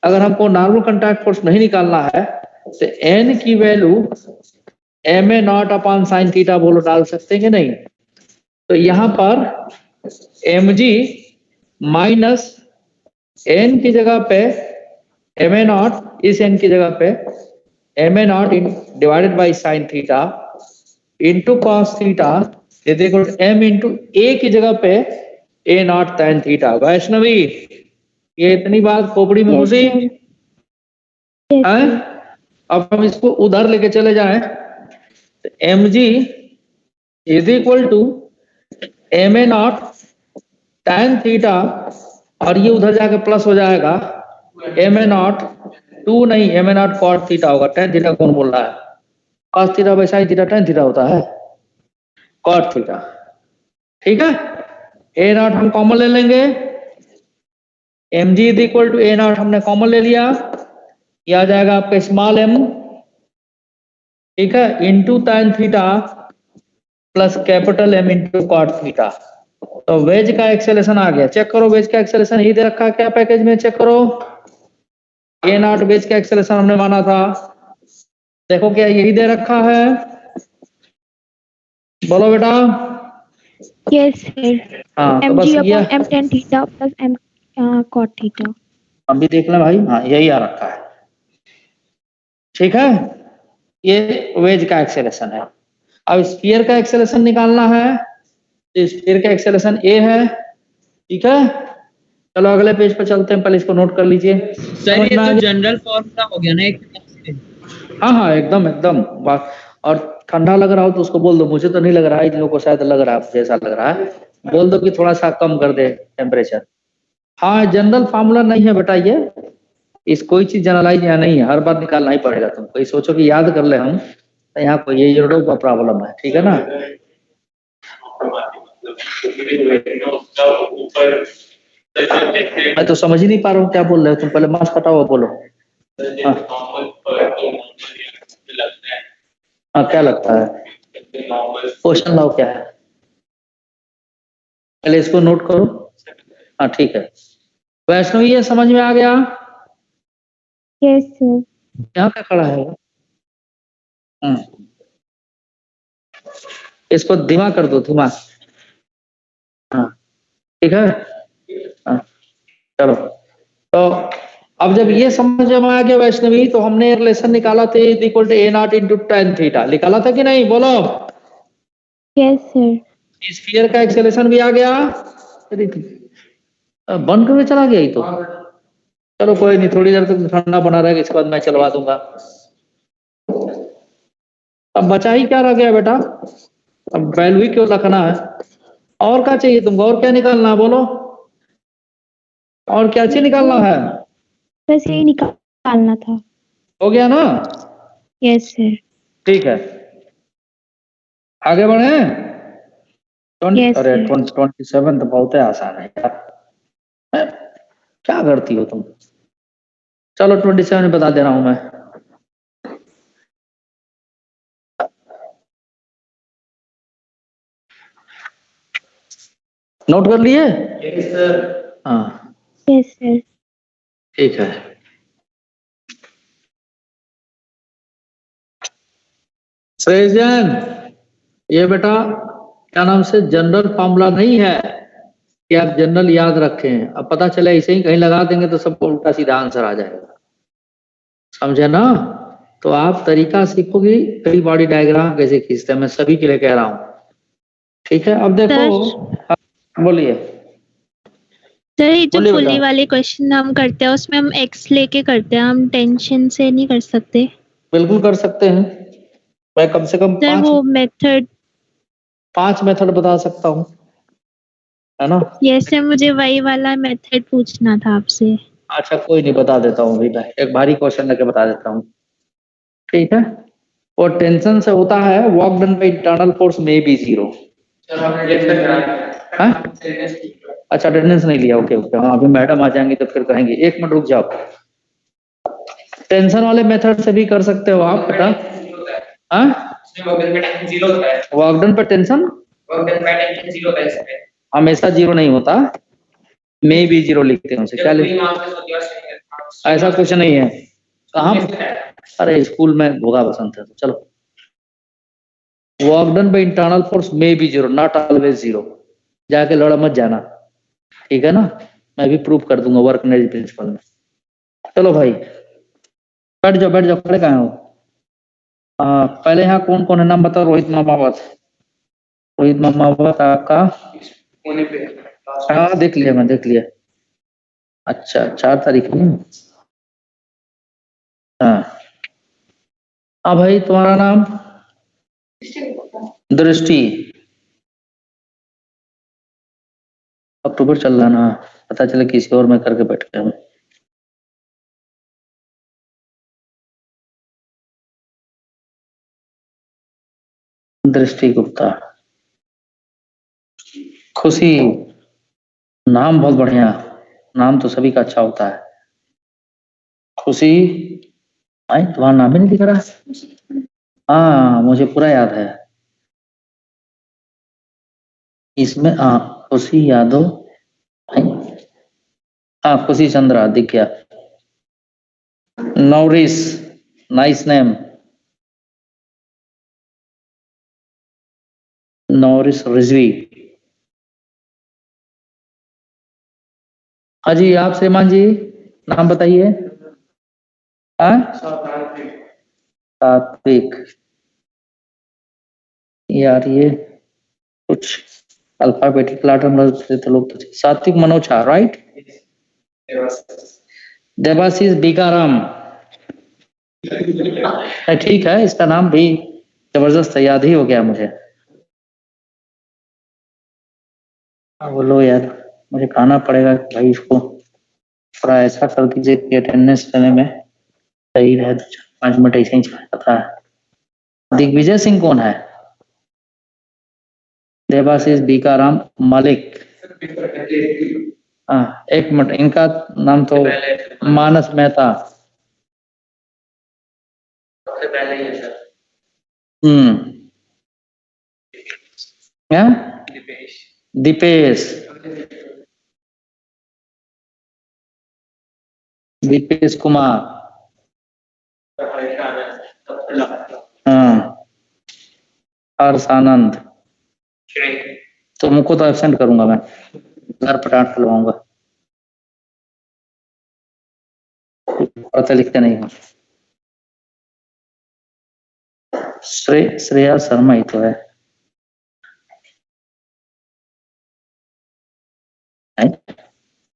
अगर हमको नॉर्मल कांटेक्ट फोर्स नहीं निकालना है तो एन की value M A naught upon sine theta बोलो डाल सकते हैं कि नहीं। तो यहां पर एम जी माइनस एन की जगह पे एम ए नॉट, इस एन की जगह पे M A naught divided by sine theta into cos theta is equal to M into A की जगह पे A naught tan theta. Vaishnavi, ये इतनी बात खोपड़ी में Yes, घुसी sir. Yes, है। sir. अब हम इसको उधर लेके चले जाएं, तो M G is equal to M A naught tan theta, और ये उधर जाके प्लस हो जाएगा एम ए नॉट, टू नहीं M A naught cot theta होगा। tan थीटा कौन बोल रहा है, cos theta by sine theta tan theta होता है, कॉट थीटा, ठीक है। ए नॉट हम कॉमन ले लेंगे, M G is equal to A naught हमने कॉमन ले लिया, ये आ जाएगा आपका स्मॉल एम, ठीक है, into tan theta plus capital M into cot theta. तो वेज का एक्सेलेरेशन आ गया, चेक करो वेज का एक्सेलेरेशन यही दे रखा है क्या पैकेज में, चेक करो। ए नॉट वेज का एक्सेलेरेशन हमने माना था, देखो क्या यही दे रखा है, बोलो बेटा। Yes, sir. हाँ, तो mg बस ये upon m tan theta plus m cot theta. हम भी देख लें भाई, हाँ यही आ रखा है, ठीक है। ये वेज का एक्सेलेरेशन है। अब स्फीयर का एक्सेलेरेशन निकालना है, तो स्फीयर का एक्सेलेरेशन ए है, ठीक है। चलो अगले पेज पर चलते हैं, पहले इसको नोट कर लीजिए। सर समझ ये में आ तो गया? जनरल फॉर्मूला हो गया ना एक तरह से। हाँ हाँ, एकदम एकदम। और ठंडा लग रहा हो तो उसको बोल दो, मुझे तो नहीं लग रहा है, इन लोगों को शायद लग रहा है, जैसा लग रहा है, बोल दो कि थोड़ा सा कम कर दे टेम्परेचर। हाँ, जनरल फार्मूला नहीं है बेटा, ये इस कोई चीज जनरलाइज यहाँ नहीं है, हर बार निकालना ही पड़ेगा तुमको। ये सोचो कि याद कर ले हम, तो यहाँ कोई ये जोड़ो का प्रॉब्लम है, ठीक है ना। मैं तो समझ ही नहीं पा रहा हूँ क्या बोल रहे हो तुम, पहले मास्क हटाओ बोलो। हाँ हाँ, क्या लगता है, क्वेश्चन लाओ क्या है, पहले इसको नोट करो। हाँ ठीक है, वैष्णवी ये समझ में आ गया। Yes, sir. यहाँ क्या खड़ा है, इसको धीमा कर दो, धीमा। हाँ ठीक है, हाँ चलो। तो अब जब ये समझ में आ गया वैष्णवी, तो हमने रिलेशन निकाला था equal to A naught into tan theta, निकाला था कि नहीं, बोलो। Yes sir. स्फीयर का एक्सेलेरेशन भी आ गया। अरे बंद करके चला गया ही तो। चलो कोई नहीं, थोड़ी देर तक ठंडा बना रहेगा, इसके बाद मैं चलवा दूंगा। अब बचा ही क्या रह गया बेटा, अब वैल्यू ही क्यों रखना है, और क्या चाहिए तुमको, और क्या निकालना है बोलो, और क्या चीज निकालना है। बस यही निकालना था। हो गया ना। Yes sir. ठीक है, आगे बढ़े। Yes, अरे sir. 27 तो बहुत है, आसान है यार। हैं? क्या करती हो तुम। चलो 27 बता दे रहा हूं मैं। नोट कर लिए। हाँ यस सर। ठीक है। सृजन, ये बेटा क्या नाम से जनरल फॉर्मूला नहीं है कि आप जनरल याद रखें, अब पता चले ऐसे ही कहीं लगा देंगे तो सबको उल्टा सीधा आंसर आ जाएगा, समझे ना। तो आप तरीका सीखोगे कई बॉडी डायग्राम कैसे खींचते हैं, मैं सभी के लिए कह रहा हूँ, ठीक है। अब देखो, हाँ, बोलिए सर ये जो बोलिए पुली बेटा। वाले क्वेश्चन हम करते हैं उसमें हम एक्स लेके करते हैं, हम टेंशन से नहीं कर सकते। बिल्कुल कर सकते हैं, मैं कम से कम सर वो मेथड। पांच मेथड बता सकता हूँ, है ना। यस सर, मुझे वही वाला मेथड पूछना था आपसे। अच्छा कोई नहीं, बता देता हूँ अभी, मैं एक भारी क्वेश्चन लेके बता देता हूँ, ठीक है। और टेंशन से होता है work done by internal force में बी जीरो। अच्छा अटेंडेंस नहीं लिया, ओके ओके, हाँ अभी मैडम आ जाएंगे तो फिर कहेंगे, एक मिनट रुक जाओ। टेंशन वाले मेथड से भी कर सकते हो आप बेटा। हाँ वर्क डन पे टेंशन हमेशा जीरो नहीं होता, मे बी जीरो लिखते हैं उसे, क्या लिखते, ऐसा कुछ नहीं है। कहाँ, अरे स्कूल में होगा बसंत है तो चलो। Work done by internal force may be zero, not always zero, जाके लड़ा मत जाना, ठीक है ना। मैं भी प्रूव कर दूंगा वर्क नेज प्रिंसिपल में। चलो भाई बैठ जाओ, बैठ जाओ, खड़े कहाँ हो। पहले यहाँ कौन कौन है नाम बताओ। रोहित मामावत, रोहित मामावत आपका, हाँ देख लिया, मैं देख लिया। अच्छा 4 तारीख में, हाँ। हाँ भाई तुम्हारा नाम, दृष्टि, अक्टूबर चल रहा ना, पता चले किसी और में करके बैठ गया हूँ। दृष्टि गुप्ता, खुशी, नाम बहुत बढ़िया, नाम तो सभी का अच्छा होता है। खुशी, आई तुम्हारा नाम ही नहीं दिख रहा। हाँ मुझे पूरा याद है, इसमें खुशी यादव, हाँ खुशी चंद्रा दिख गया। नौरिस, नाइस नेम, नौरिस रिजवी। हाँ जी आप श्रीमान जी नाम बताइए। सात्विक, यार ये कुछ अल्फाबेटिक लैटर में तो लोग तो सात्विक मनोज झा, राइट। देवाशीष बीकाराम, ठीक है, इसका नाम भी जबरदस्त याद ही हो गया मुझे। बोलो यार, मुझे कहना पड़ेगा कि भाई इसको थोड़ा ऐसा कर दीजिए कि अटेंडेंस लेने में सही रहे, 5 मिनट ऐसे ही चला है। दिग्विजय सिंह कौन है, देवाशीष बीकाराम मलिक, हाँ 1 मिनट, इनका नाम तो मानस मेहता, क्या, दीपेश, दीपेश कुमार, हाँ हर्ष आनंद, तुमको तो एब्सेंट करूंगा मैं, घर पर डांट खिलवाऊंगा। पढ़ते लिखते नहीं हो। श्रेया शर्मा ही तो है,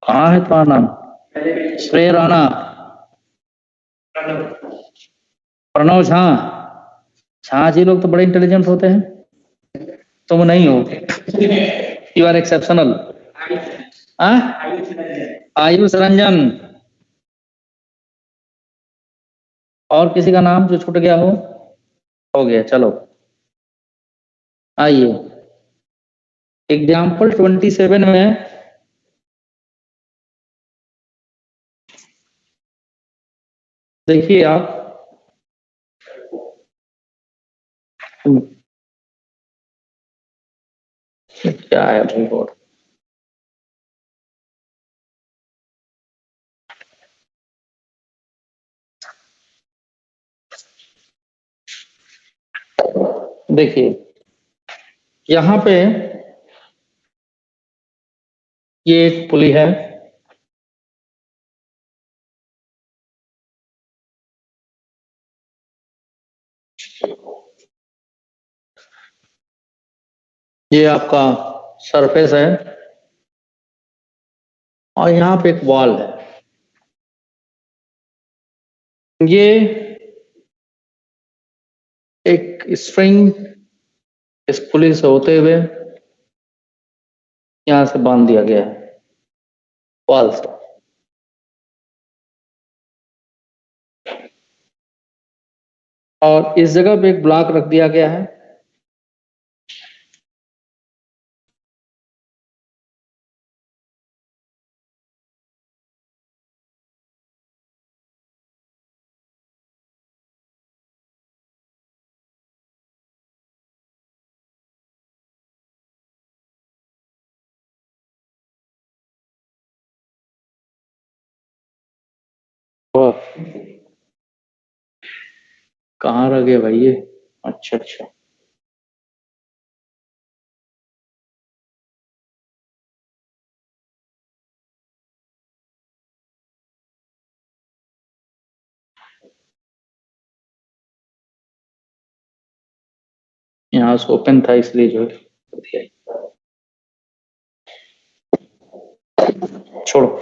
कहाँ है तुम्हारा नाम? श्रेय राणा, प्रणव झा। झा जी लोग तो बड़े इंटेलिजेंट होते हैं, तुम नहीं हो। You are exceptional. Ayush Ranjan. और किसी का नाम जो छूट गया हो गया, चलो आइए एग्जाम्पल 27 में देखिए आप, क्या है भाई बोर्ड, देखिए यहाँ पे ये एक पुली है, ये आपका सरफेस है और यहाँ पे एक वॉल है। ये एक स्ट्रिंग इस पुली से होते हुए यहां से बांध दिया गया है वॉल से। और इस जगह पे एक ब्लॉक रख दिया गया है। कहाँ रह गया भाई ये? अच्छा अच्छा, यहाँ से ओपन था इसलिए जो है, छोड़ो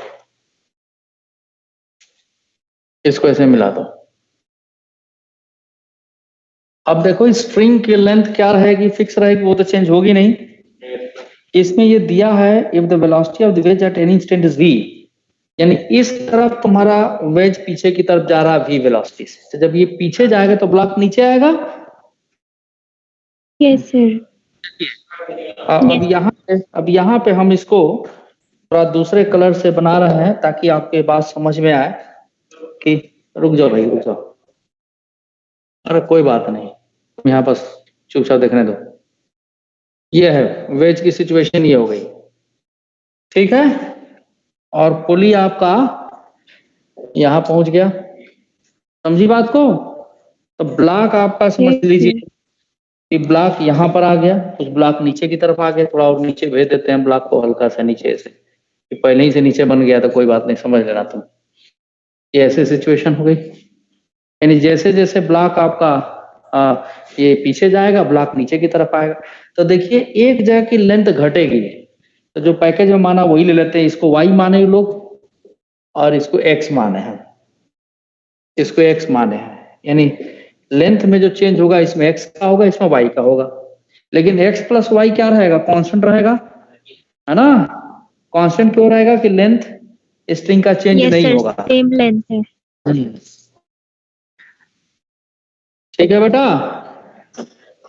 इसको ऐसे मिला दो। अब देखो स्ट्रिंग की लेंथ क्या रहेगी, फिक्स रहेगी, वो तो चेंज होगी नहीं। इसमें ये दिया है if the velocity of the veg at any instant is v, यानी इस तरफ तुम्हारा वेज पीछे की तरफ जा रहा है v वेलोसिटी से, तो जब ये पीछे जाएगा तो ब्लॉक नीचे आएगा। Yes sir. अब यहाँ पे हम इसको थोड़ा दूसरे कलर से बना रहे हैं ताकि आपके बात समझ में आए कि रुक जाओ भाई रुक जाओ, अरे कोई बात नहीं, यहाँ बस चुपचाप देखने दो। ये है वेज की सिचुएशन, ये हो गई, ठीक है। और पुली आपका यहाँ पहुंच गया, समझी बात को? तो ब्लॉक आपका समझ लीजिए कि ब्लॉक यहाँ पर आ गया, उस ब्लॉक नीचे की तरफ आ गया, थोड़ा और नीचे भेज देते हैं ब्लॉक को हल्का सा नीचे से, कि पहले ही से नीचे बन गया तो कोई बात नहीं, समझ लेना तुम। ये ऐसी सिचुएशन हो गई, यानी जैसे जैसे ब्लॉक आपका ये पीछे जाएगा ब्लॉक नीचे की तरफ आएगा। तो देखिए एक जगह की लेंथ घटेगी, तो जो पैकेज में माना वही ले लेते हैं, इसको y माने लोग और इसको x माने हैं, इसको x माने हैं, यानी लेंथ में जो चेंज होगा इसमें x का होगा, इसमें y का होगा, लेकिन x प्लस y क्या रहेगा? कांस्टेंट रहेगा, है ना? कांस्टेंट क्यों रहेगा? कि लेंथ स्ट्रिंग का चेंज नहीं होगा, सेम लेंथ है। ठीक है बेटा।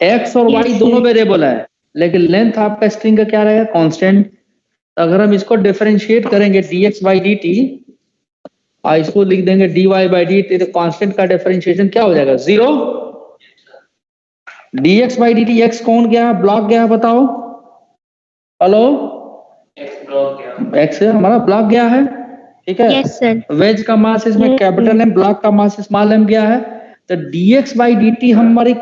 x और y दोनों वेरिएबल है, लेकिन लेंथ आपका स्ट्रिंग का क्या रहेगा? कांस्टेंट। अगर हम इसको डिफरेंशिएट करेंगे dx by dt और इसको लिख देंगे dy by dt, तो कांस्टेंट का डिफरेंशिएशन क्या हो जाएगा? 0। dx by dt x कौन गया? ब्लॉक गया, बताओ। हेलो, x हमारा ब्लॉक गया है, ठीक है। Yes sir. वेज का मास इसमें कैपिटल M, ब्लॉक का मास स्मॉल m गया है, तो dx by dt हमारी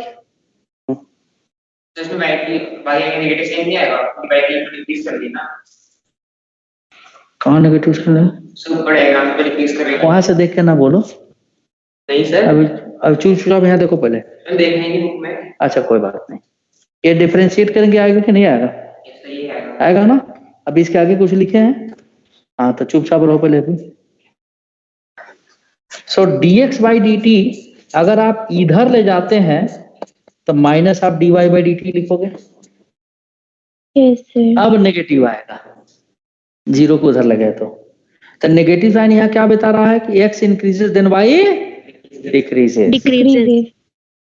इसमें नेगेटिव साइन नहीं आएगा, डिक्रीज कर देना। कहाँ नेगेटिव साइन है? सब पड़ेगा, डिक्रीज करेगा। वहां से देख के ना बोलो, नहीं सर, अब चूज आप यहाँ देखो पहले। हम देख लेंगे बुक में। अच्छा कोई बात नहीं, ये डिफरेंशिएट करेंगे आएगा कि नहीं आएगा? सही है। आएगा ना? अभी इसके आगे कुछ लिखे हैं? हाँ तो चुपचाप रहो पहले अभी। सो dx by dt अगर आप इधर ले जाते हैं तो माइनस आप dy by dt लिखोगे। Yes sir. अब नेगेटिव आएगा, जीरो को उधर लगे तो नेगेटिव साइन यहाँ क्या बता रहा है कि x increases then y decreases. Decreases.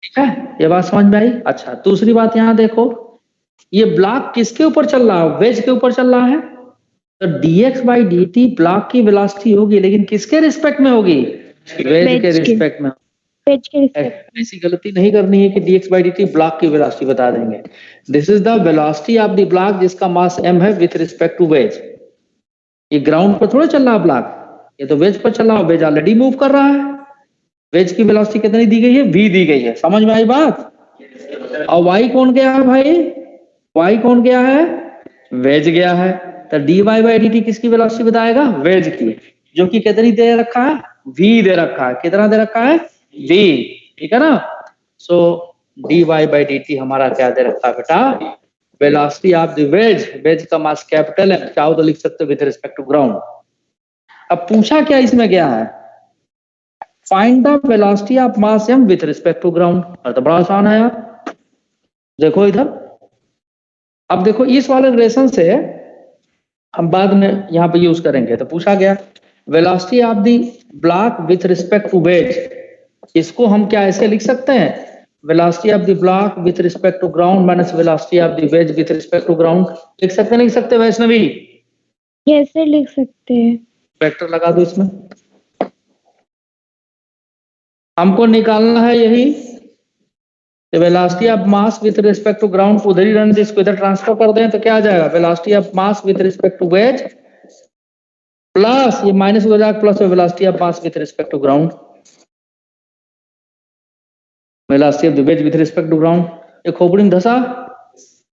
ठीक है, ये बात समझ में आई? अच्छा दूसरी बात यहाँ देखो, ये ब्लॉक किसके ऊपर चल रहा है? वेज के ऊपर चल रहा है। तो dx by dt ब्लॉक की वेलोसिटी होगी, लेकिन किसके रिस्पेक्ट में होगी? वेज के रिस्पेक्ट में। वेज के रिस्पेक्ट। ऐसी गलती नहीं करनी है कि dx by dt ब्लॉक की वेलोसिटी बता देंगे। This is the velocity of the block जिसका मास m है विथ रिस्पेक्ट टू वेज। ये ग्राउंड पर थोड़ा चल रहा है ब्लॉक, ये तो वेज पर चल रहा है। वेज ऑलरेडी मूव कर रहा है। वेज की वेलोसिटी कितनी दी गई है? v दी गई है। समझ में आई बात? और y कौन गया है भाई? y कौन गया है? वेज गया है। तो dy by dt किसकी वेलोसिटी बताएगा? वेज की, जो कि कितनी दे रखा है? v दे रखा है। कितना दे रखा है? v। ठीक है ना? सो dy by dt हमारा क्या दे रखा है बेटा? Velocity of the wedge. Wedge का मास कैपिटल है, चाहो तो लिख सकते हो विद रिस्पेक्ट टू ग्राउंड। अब पूछा क्या इसमें गया है? Find the velocity of mass m with respect to ground. और तो बड़ा आसान है यार, देखो इधर। अब देखो इस वाले रिलेशन से हम बाद में यहाँ पे यूज करेंगे। तो पूछा गया velocity of the block with respect to wedge. इसको हम क्या ऐसे लिख सकते हैं? Velocity of the block with respect to ground minus velocity of the wedge with respect to ground. लिख सकते नहीं सकते वैष्णवी? यस सर लिख सकते हैं। वेक्टर लगा दो इसमें। हमको निकालना है यही velocity of mass with respect to ground को उधर ही रहने दें, इसको इधर ट्रांसफर कर दें तो क्या आ जाएगा? Velocity of mass with respect to wedge plus ये माइनस हो जाएगा plus velocity of mass with respect to ground. Velocity of the wedge with respect to ground. ये खोपड़ी में धसा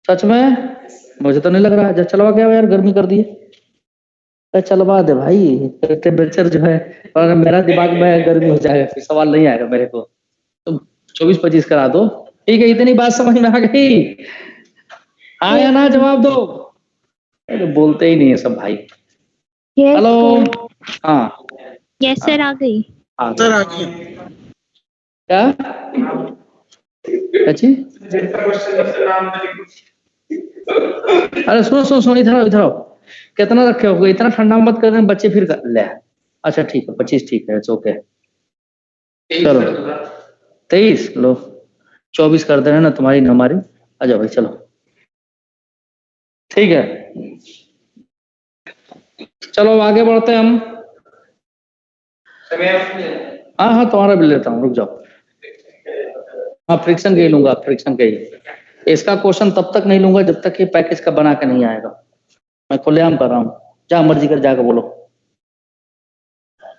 सच में? मुझे तो नहीं लग रहा है। चलवा क्या यार, गर्मी कर दी है। चलवा दे भाई, टेम्परेचर जो है, और मेरा दिमाग में गर्मी हो जाएगा फिर सवाल नहीं आएगा मेरे को। तो 24-25 करा दो। ठीक है, इतनी बात समझ में आ गई? हाँ या ना जवाब दो। तो बोलते ही नहीं है सब भाई। Yes hello. सर। हाँ यस सर आ गई। सर आ गई। क्या अच्छी? अरे सुनो इधर आओ। कितना रखे हो? इतना ठंडा मत कर, बच्चे फिर ले। अच्छा ठीक है 25 ठीक है, इट्स ओके। चलो 23 लो, 24 कर दे रहे ना तुम्हारी न हमारी। आ जाओ भाई चलो, ठीक है। चलो आगे बढ़ते हैं हम। हाँ तुम्हारा बिल लेता हूँ, रुक जाओ। हाँ फ्रिक्शन के ही लूंगा, फ्रिक्शन के ही। इसका क्वेश्चन तब तक नहीं लूंगा जब तक ये पैकेज का बना के नहीं आएगा। मैं खुलेआम कर रहा हूँ, जहाँ मर्जी कर जाकर बोलो।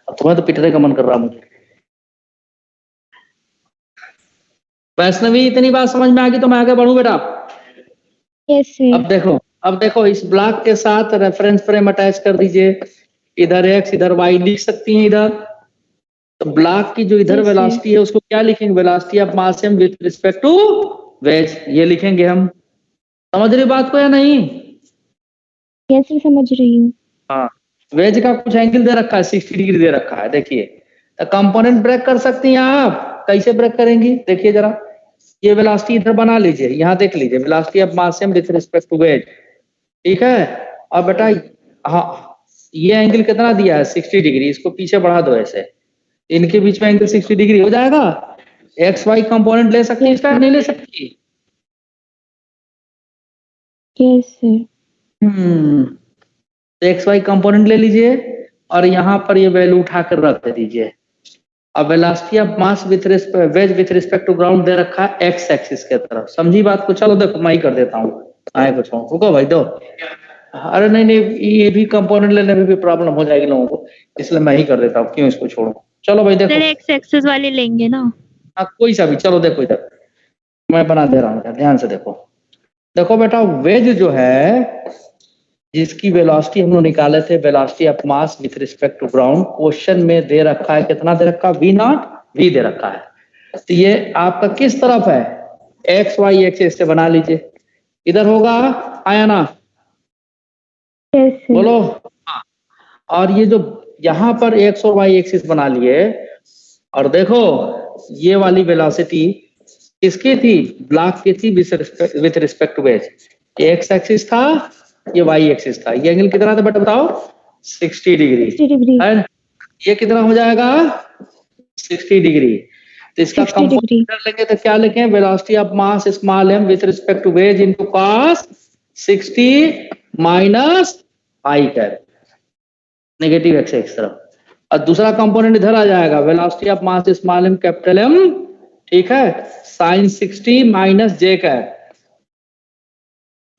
तुम्हें तो पिटने का मन कर रहा मुझे। वैष्णवी इतनी बात समझ में आ गई तो मैं आगे बढ़ूं बेटा? Yes sir. अब देखो इस ब्लॉक के साथ रेफरेंस फ्रेम अटैच कर दीजिए। इधर x इधर y लिख सकती हैं इधर। तो ब्लॉक की जो इधर वेलोसिटी है उसको क्या लिखेंगे? Velocity of mass m with respect to wedge, ये लिखेंगे हम। समझ रही बात को या नहीं? यस सर समझ रही हूँ। हाँ, वेज का कुछ एंगल दे रखा है, 60 डिग्री दे रखा है। देखिए तो कंपोनेंट ब्रेक कर सकती हैं आप। कैसे ब्रेक करेंगी? देखिए जरा, ये वेलोसिटी इधर बना लीजिए, यहाँ देख लीजिए velocity of mass m with respect to wedge. ठीक है, अब बेटा हाँ ये एंगल कितना दिया है? 60 डिग्री। इसको पीछे बढ़ा दो ऐसे, इनके बीच में एंगल 60 डिग्री हो जाएगा। एक्स वाई कंपोनेंट ले सकती है इसका? नहीं ले सकती? Yes sir. X Y component ले लीजिए और यहाँ पर ये वैल्यू उठाकर रख दीजिए। अब velocity of mass with respect wedge with respect to ground दे रखा है एक्स एक्सिस के तरफ। समझी बात को? चलो देखो मैं ही कर देता हूँ। आए कुछ रुको भाई दो। अरे नहीं ये भी कंपोनेंट लेने में भी प्रॉब्लम हो जाएगी लोगों को, इसलिए मैं ही कर देता हूँ। क्यों इसको छोड़ो? चलो भाई देखो, एक्स एक्सिस वाले लेंगे ना? हाँ कोई सा भी। चलो देखो इधर मैं बना दे रहा हूँ, ध्यान से देखो। देखो बेटा वेज जो है जिसकी वेलोसिटी हम लोग निकाले थे, velocity of mass with respect to ground, question में दे रखा है कितना दे रखा है? v0 v दे रखा है। तो ये आपका किस तरफ है, एक्स वाई एक्सिस से बना लीजिए, इधर होगा आया ना, यस सर। बोलो हाँ। और ये जो यहाँ पर एक्स और वाई एक्सिस बना लिए, और देखो ये वाली वेलोसिटी किसकी थी, ब्लॉक की थी विथ रिस्पेक्ट टू वेज, ये एक्स एक्सिस था, ये वाई एक्सिस था, ये एंगल कितना था बेटा बताओ, 60 डिग्री 60 डिग्री। है। ये कितना हो जाएगा 60 डिग्री। तो इसका 60 डिग्री। कंपोनेंट लेंगे तो क्या लिखें, velocity of mass small m with respect to wedge into cos 60 minus I cap, negative X X तरफ। और दूसरा कंपोनेंट इधर आ जाएगा, velocity of mass small m capital M, ठीक है, sin 60 minus J cap.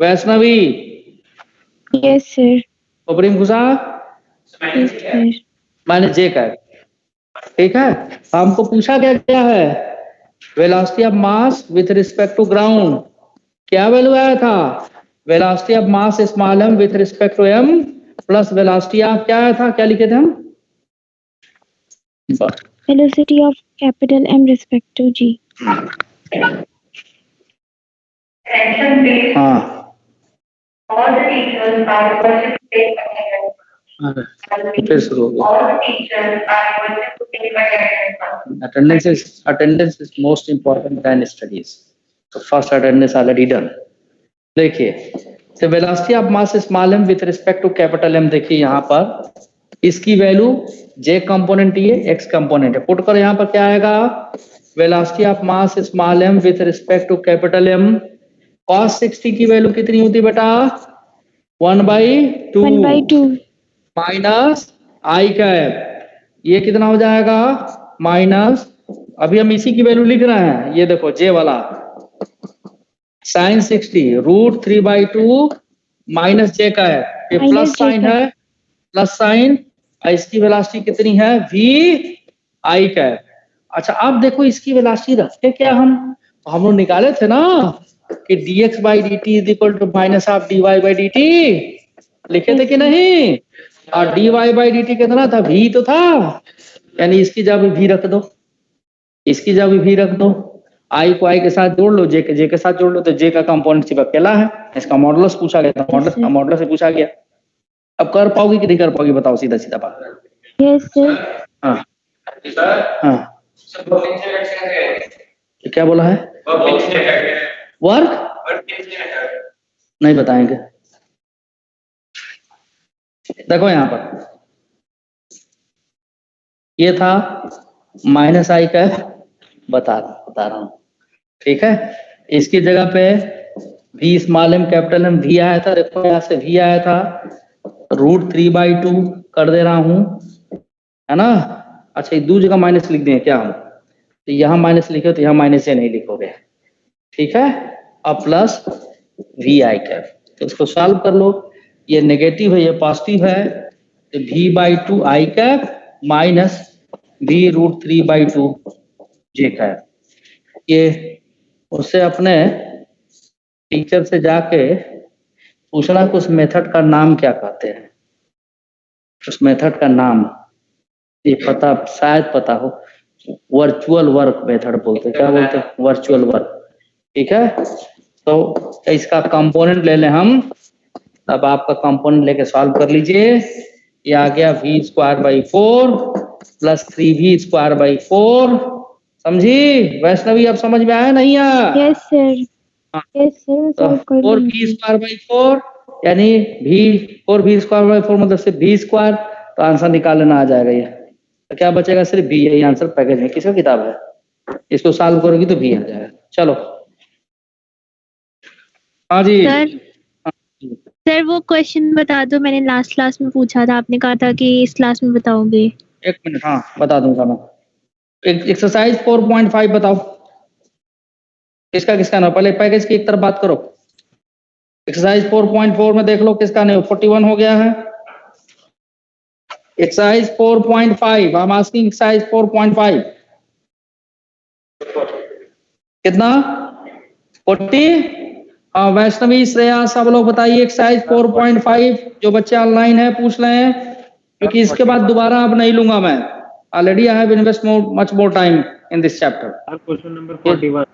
Vaishnavi yes sir. सुप्रीम Khusha yes sir. Minus J cap, ठीक है। हमको पूछा क्या क्या है, velocity of mass with respect to ground, क्या वैल्यू आया था, velocity of mass small m with respect to m plus velocity of क्या आया था, क्या लिखे थे हम, velocity of capital M respect to G। हाँ All the teachers are requested to take attendance. फिर शुरू हो गया। All the teachers are requested to take attendance. Attendance is most important than studies. So first attendance already done. देखिए, तो velocity of mass small m with respect to capital M, देखिए यहाँ पर इसकी वैल्यू j कंपोनेंट ये x कंपोनेंट है, पुट कर यहाँ पर क्या आएगा, velocity of mass small m with respect to capital M, cos 60 की वैल्यू कितनी होती बेटा, 1/2 माइनस आई कैप, ये कितना हो जाएगा माइनस, अभी हम इसी की वैल्यू लिख रहे हैं, ये देखो जे वाला sin 60 √3/2 माइनस जे कैप, ये प्लस साइन है, प्लस साइन, इसकी वेलोसिटी कितनी है v आई कैप। अच्छा अब देखो इसकी वेलोसिटी रखते क्या हम लोग निकाले थे ना कि dx/dt is equal to minus of dy/dt, लिखे थे कि नहीं, और dy/dt कितना था, v तो था, यानी इसकी जगह v रख दो, इसकी जगह v रख दो, i को i के साथ जोड़ लो, j के साथ जोड़ लो, तो j का कंपोनेंट सिर्फ अकेला है, इसका मॉडुलस पूछा गया था, मॉडुलस से पूछा गया। अब कर पाओगी कि नहीं कर पाओगी बताओ, सीधा सीधा बात। Yes sir. हाँ सर हाँ, सब वर्क इंस्ट्रक्शन है, क्या बोला है, work instruction, work work instruction नहीं बताएंगे। देखो यहाँ पर ये था माइनस आई का, बता रहा हूँ, ठीक है, इसकी जगह पे v small m capital M v आया था, देखो यहाँ से v आया था, √3/2 कर दे रहा हूँ, है ना। अच्छा ये दो जगह माइनस लिख दें क्या हम, तो यहाँ माइनस लिखे तो यहाँ माइनस से नहीं लिखोगे, ठीक है, अब प्लस v आई कैप, तो इसको सॉल्व कर लो, ये नेगेटिव है ये पॉजिटिव है, तो v/2 आई कैप माइनस v √3/2 जे कैप। ये उससे अपने टीचर से जाके पूछना कि उस मेथड का नाम क्या कहते हैं, उस मेथड का नाम ये पता शायद पता हो, वर्चुअल वर्क मेथड बोलते हैं, क्या बोलते हैं, वर्चुअल वर्क, ठीक है। तो इसका कंपोनेंट ले लें हम, अब आपका कंपोनेंट लेके सॉल्व कर लीजिए, ये आ गया v² 4 + 3v² 4, समझी वैष्णवी, अब समझ में आया नहीं आया? Yes sir. यस सर, तो सॉल्व कर 4v² 4 यानी v 4 मतलब से v², तो आंसर निकाल लेना आ जाएगा ये, तो क्या बचेगा सिर्फ v, यही आंसर पैकेज में किसका किताब है, इसको सॉल्व करोगी तो v आ जाएगा। चलो हाँ जी सर वो क्वेश्चन बता दो, मैंने लास्ट क्लास में पूछा था, आपने कहा था कि इस क्लास में बताओगे। 1 मिनट, हाँ बता दूंगा मैं। एक्सरसाइज 4.5 बताओ, किसका किसका ना, पहले पैकेज की एक तरफ बात करो। एक्सरसाइज 4.4 में देख लो किसका नहीं, 41 हो गया है। Exercise 4.5, I am asking exercise 4.5 कितना, 40। हाँ वैष्णवी, श्रेया, सब लोग बताइए एक्सरसाइज 4.5, जो बच्चे ऑनलाइन है पूछ रहे हैं, क्योंकि इसके बाद दोबारा अब नहीं लूंगा मैं, already I have invested much more time in this chapter. Question number 41.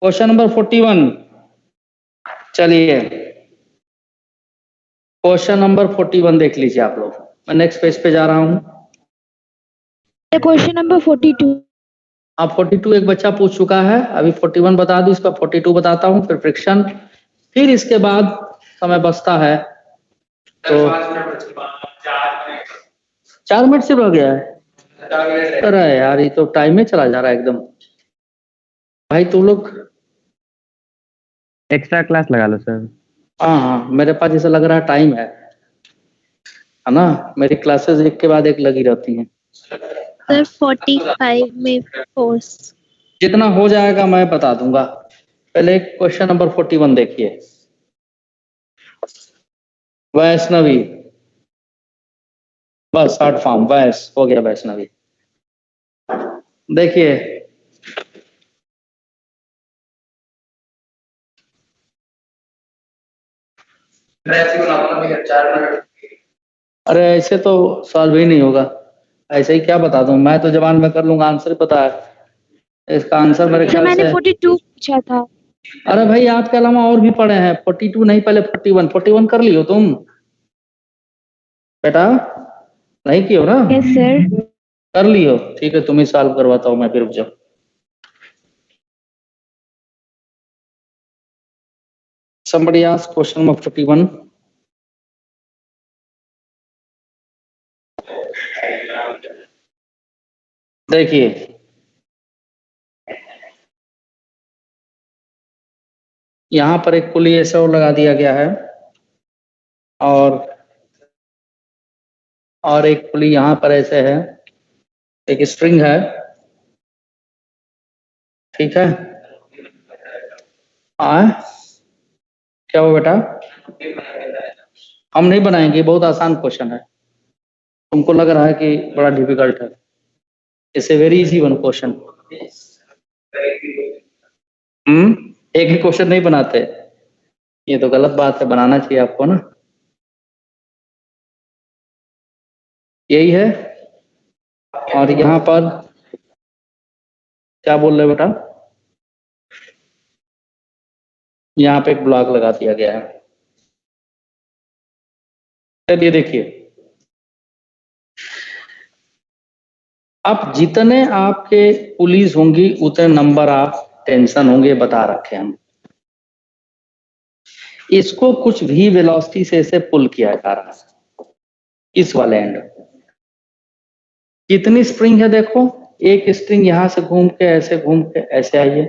Question number 41, चलिए क्वेश्चन नंबर 41 देख लीजिए आप लोग। मैं नेक्स्ट पेज पे जा रहा हूँ। Question number 42। अब 42 एक बच्चा पूछ चुका है, अभी 41 बता दूं, इसका 42 बताता हूँ, फिर फ्रिक्शन, फिर इसके बाद समय बचता है तो 4 मिनट सिर्फ हो गया है। अरे यार ये तो टाइम में चला जा रहा है एकदम। भाई तुम लोग एक्स्ट्रा क्लास लगा लो सर। हाँ, मेरे पास जैसा लग रहा है टाइम है ना, मेरी क्लासेस एक के बाद एक लगी रहती हैं। सर 45 में फोर्स। जितना हो जाएगा मैं बता दूंगा। पहले क्वेश्चन नंबर 41 देखिए। वैष्णवी, बस शॉर्ट फॉर्म वैस हो गया, वैष्णवी। देखिए अरे ऐसे तो सॉल्व ही नहीं होगा, ऐसे ही क्या बता दूं मैं, तो जबान में कर लूंगा, आंसर पता है इसका। आंसर मेरे सर ख्याल मैंने से 42 पूछा था। अरे भाई आपके अलावा और भी पढ़े हैं। 42 नहीं, पहले 41 कर लियो तुम बेटा, नहीं कियो ना? Yes sir. कर लियो, ठीक है, तुम ही सॉल्व करवाता हूं मैं, फिर रुक जाओ। Somebody ask question number 41. देखिए यहां पर एक पुली ऐसा और लगा दिया गया है, और एक पुली यहां पर ऐसे है, एक स्ट्रिंग है, ठीक है। क्या हुआ बेटा? हम नहीं बनाएंगे, बहुत आसान क्वेश्चन है। तुमको लग रहा है कि बड़ा डिफिकल्ट है, it's a very easy one question. एक ही क्वेश्चन नहीं बनाते, ये तो गलत बात है, बनाना चाहिए आपको ना। यही है, और यहाँ पर क्या बोल रहे बेटा, यहाँ पे एक ब्लॉक लगा दिया गया है। चलिए देखिए, अब जितने आपके पुलिस होंगी उतने नंबर आप टेंशन होंगे, बता रखे हम। इसको कुछ भी वेलोसिटी से ऐसे पुल किया जा रहा है इस वाले एंड। कितनी स्प्रिंग है देखो, एक स्प्रिंग यहां से घूम के ऐसे आई है,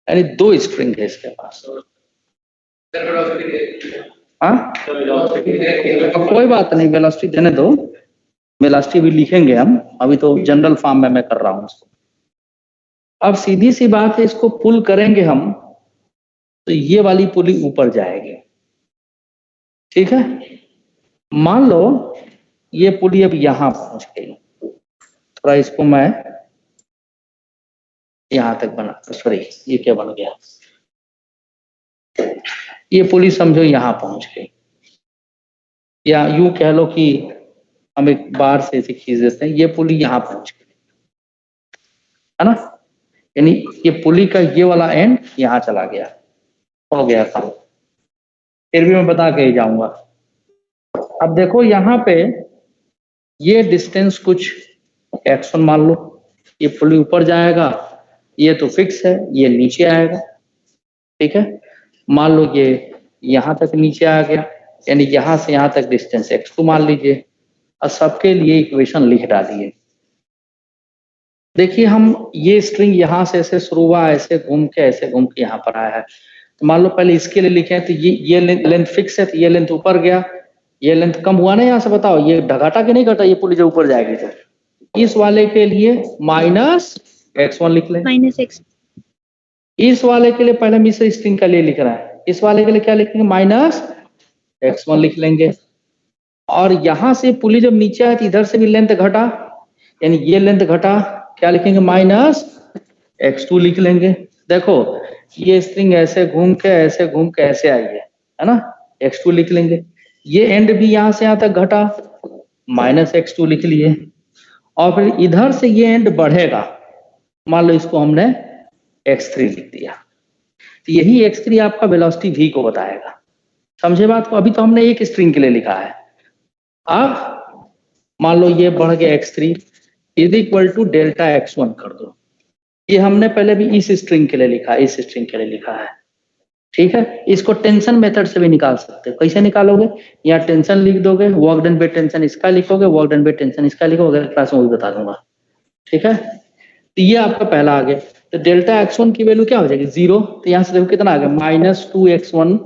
यानी 2 स्प्रिंग है इसके पास। हाँ तो कोई बात नहीं, वेलोसिटी देने दो, वेलोसिटी भी लिखेंगे हम, अभी तो जनरल फॉर्म में मैं कर रहा हूं इसको। अब सीधी सी बात है, इसको पुल करेंगे हम तो ये वाली पुली ऊपर जाएगी, ठीक है। मान लो ये पुली अब यहां पहुंच गई, थोड़ा इसको मैं यहां तक बना, सॉरी ये क्या बन गया, ये पुली समझो यहां पहुंच गई, या यूं कह लो कि हम एक बार से ऐसे खींच देते हैं, ये पुली यहां पहुंच गई है ना, यानी ये पुली का ये वाला एंड यहां चला गया, हो गया काम। फिर भी मैं बता के ही जाऊंगा। अब देखो यहाँ पे ये डिस्टेंस कुछ x1 मान लो, ये पुली ऊपर जाएगा, ये तो फिक्स है, ये नीचे आएगा, ठीक है। मान लो ये यहाँ तक नीचे आ गया, यानी यहाँ से यहाँ तक डिस्टेंस x2 मान लीजिए, और सबके लिए इक्वेशन लिख डालिए। देखिए हम ये स्ट्रिंग यहाँ से ऐसे शुरू हुआ, ऐसे घूम के यहाँ पर आया है, तो मान लो पहले इसके लिए लिखे तो ये लेंथ फिक्स है, तो ये लेंथ ऊपर गया, ये लेंथ कम हुआ ना, यहाँ से बताओ ये घटा कि नहीं घटा, ये पुली जो ऊपर जाएगी, तो इस वाले के लिए -x1 लिख लें, -x। इस वाले के लिए पहले हम इस स्ट्रिंग का लिए लिख रहा है, इस वाले के लिए क्या लिखेंगे, -x1 लिख लेंगे। और यहां से पुली जब नीचे आए तो इधर से भी लेंथ घटा, यानी ये लेंथ घटा, क्या लिखेंगे, -x2 लिख लेंगे। देखो ये स्ट्रिंग ऐसे घूम के ऐसे आई है ना, x2 लिख लेंगे। ये एंड भी यहां से यहां तक घटा, -x2 लिख लिए। और फिर इधर से ये एंड बढ़ेगा, मान लो इसको हमने x3 लिख दिया, तो यही x3 आपका वेलोसिटी v को बताएगा। समझे बात को? अभी तो हमने एक स्ट्रिंग के लिए लिखा है, अब मान लो ये बढ़ गया x3 is equal to delta x1 कर दो। ये हमने पहले भी इस स्ट्रिंग के लिए लिखा है, इस स्ट्रिंग के लिए लिखा है, ठीक है। इसको टेंशन मेथड से भी निकाल सकते हो। कैसे निकालोगे? यहाँ टेंशन लिख दोगे, वर्क डन बाय टेंशन इसका लिखोगे, वर्क डन बाय टेंशन इसका लिखोगे, क्लास में वही बता दूंगा, ठीक है। तो ये आपका पहला आ गया। तो डेल्टा x1 की वैल्यू क्या हो जाएगी? 0। तो यहाँ से देखो कितना आ गया, -2x1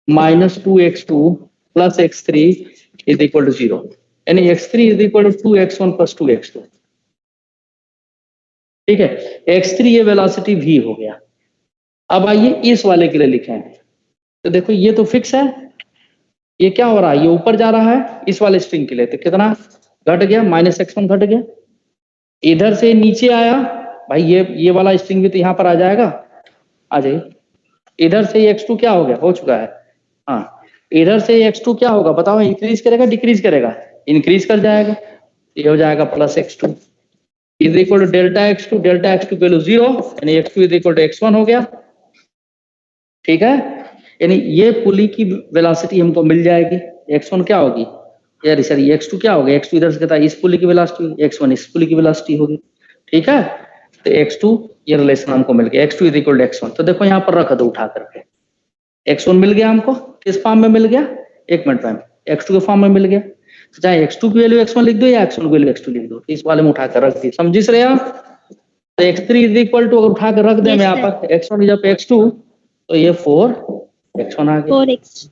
-2x2 plus x3 is equal to 0, यानी x3 is equal to 2x1 plus 2x2, ठीक है। x3 ये वेलोसिटी v हो गया। अब आइए इस वाले के लिए लिखें, तो देखो ये तो फिक्स है, ये क्या हो रहा है, ये ऊपर जा रहा है इस वाले स्ट्रिंग के लिए, तो कितना घट गया, -x1 घट गया। इधर से नीचे आया भाई, ये वाला स्ट्रिंग भी तो यहाँ पर आ जाएगा, आ जाइए। इधर से x2 क्या हो गया, हो चुका है, हाँ। इधर से x2 क्या होगा बताओ, इंक्रीज करेगा डिक्रीज करेगा? इंक्रीज कर जाएगा, ये हो जाएगा plus x2 is equal to delta x2 value 0, यानी x2 is equal to x1 हो गया, ठीक है। यानी ये पुली की वेलोसिटी हमको मिल जाएगी। x1 क्या होगी यार, सॉरी x2 क्या होगा, x2 इधर से कहता है इस पुली की वेलोसिटी, x1 इस पुली की वेलोसिटी होगी, ठीक है। तो x2 ये रिलेशन हमको मिल गया, x2 is equal to x1। तो देखो यहाँ पर रख दो उठा करके, x1 मिल गया हमको, किस फॉर्म में मिल गया, एक मिनट में x2 के फॉर्म में मिल गया। तो चाहे x2 की वैल्यू x1 लिख दो या x1 की वैल्यू x2 लिख दो, इस वाले में उठा कर रख दी, समझी श्रेया? तो x3 इज इक्वल टू, अगर उठा कर रख दे मैं यहाँ पर x1 जब x2, तो ये 4x1 आ गया। 4x।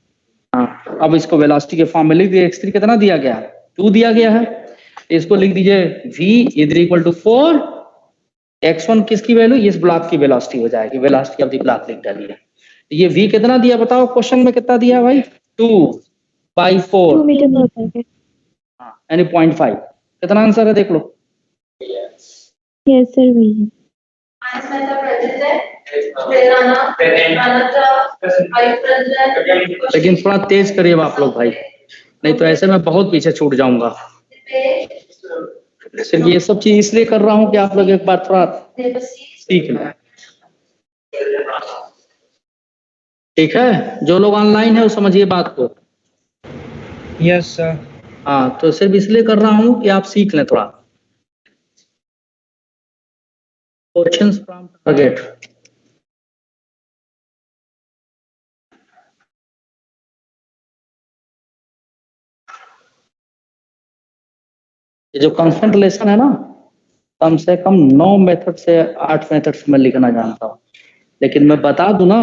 हाँ, अब इसको वेलोसिटी के फॉर्म में लिख दिया, x3 कितना दिया गया है, 2 दिया गया है। इसको लिख दीजिए v is equal to 4, x1 किसकी वैल्यू, इस ब्लॉक की वेलोसिटी हो जाएगी, वेलोसिटी ऑफ द ब्लॉक लिख डालिए। ये v कितना दिया बताओ, क्वेश्चन में कितना दिया भाई, 2/4, 2 मीटर पर सेकंड। यानी 0.5। कितना आंसर है देख लो। यस सर वही है। लेकिन थोड़ा तेज करिए आप लोग भाई, नहीं तो ऐसे में बहुत पीछे छूट जाऊंगा। सिर्फ ये सब चीज इसलिए कर रहा हूँ कि आप लोग एक बार थोड़ा सीख लें, ठीक है। जो लोग ऑनलाइन है वो समझिए बात को। Yes sir. हाँ, तो सिर्फ इसलिए कर रहा हूँ कि आप सीख लें थोड़ा। क्वेश्चंस फ्रॉम टारगेट, ये जो कांस्टेंट रिलेशन है ना, कम से कम 9 मेथड से 8 मेथड से मैं लिखना जानता हूँ, लेकिन मैं बता दूं ना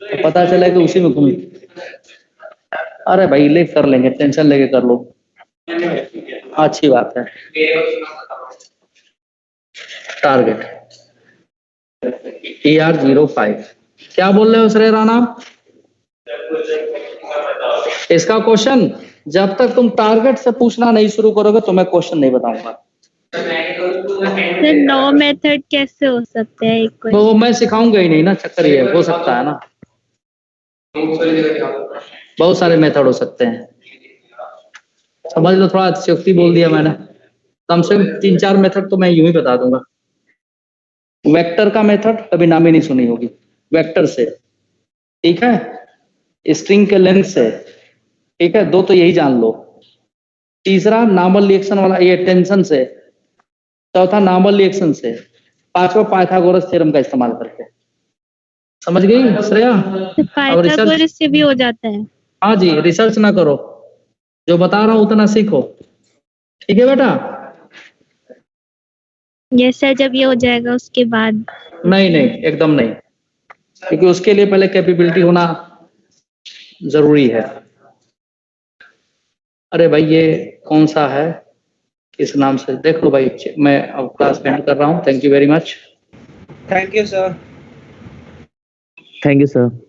तो पता चला कि उसी में घूम। अरे भाई ले कर लेंगे, टेंशन लेके कर लो, अच्छी बात है। टारगेट TR05, क्या बोल रहे हो श्रेय राणा? इसका क्वेश्चन जब तक तुम टारगेट से पूछना नहीं शुरू करोगे तो मैं क्वेश्चन नहीं बताऊंगा। सर 9 मेथड कैसे हो सकते हैं एक वो मैं सिखाऊंगा ही नहीं ना, चक्कर ये हो सकता है ना, बहुत सारे मेथड हो सकते हैं, समझ लो। थोड़ा अतिशयोक्ति बोल दिया मैंने, कम से कम 3-4 मेथड तो मैं यूं ही बता दूंगा। वेक्टर का मेथड कभी नाम ही नहीं सुनी होगी, वेक्टर से, ठीक है। स्ट्रिंग के लेंथ से, ठीक है, 2 तो यही जान लो। तीसरा नॉर्मल रिएक्शन वाला ये टेंशन से, चौथा नॉर्मल रिएक्शन से, पांचवा पाइथागोरस थ्योरम का इस्तेमाल करके। समझ गई श्रेया? पाइथागोरस से भी हो जाता है? हाँ जी, रिसर्च ना करो, जो बता रहा हूँ उतना सीखो, ठीक है बेटा? यस सर, जब ये हो जाएगा उसके बाद? नहीं नहीं, एकदम नहीं, क्योंकि उसके लिए पहले कैपेबिलिटी होना जरूरी है। अरे भाई ये कौन सा है, किस नाम से देख लो भाई। मैं अब क्लास एंड कर रहा हूँ। Thank you very much. Thank you sir. Thank you sir.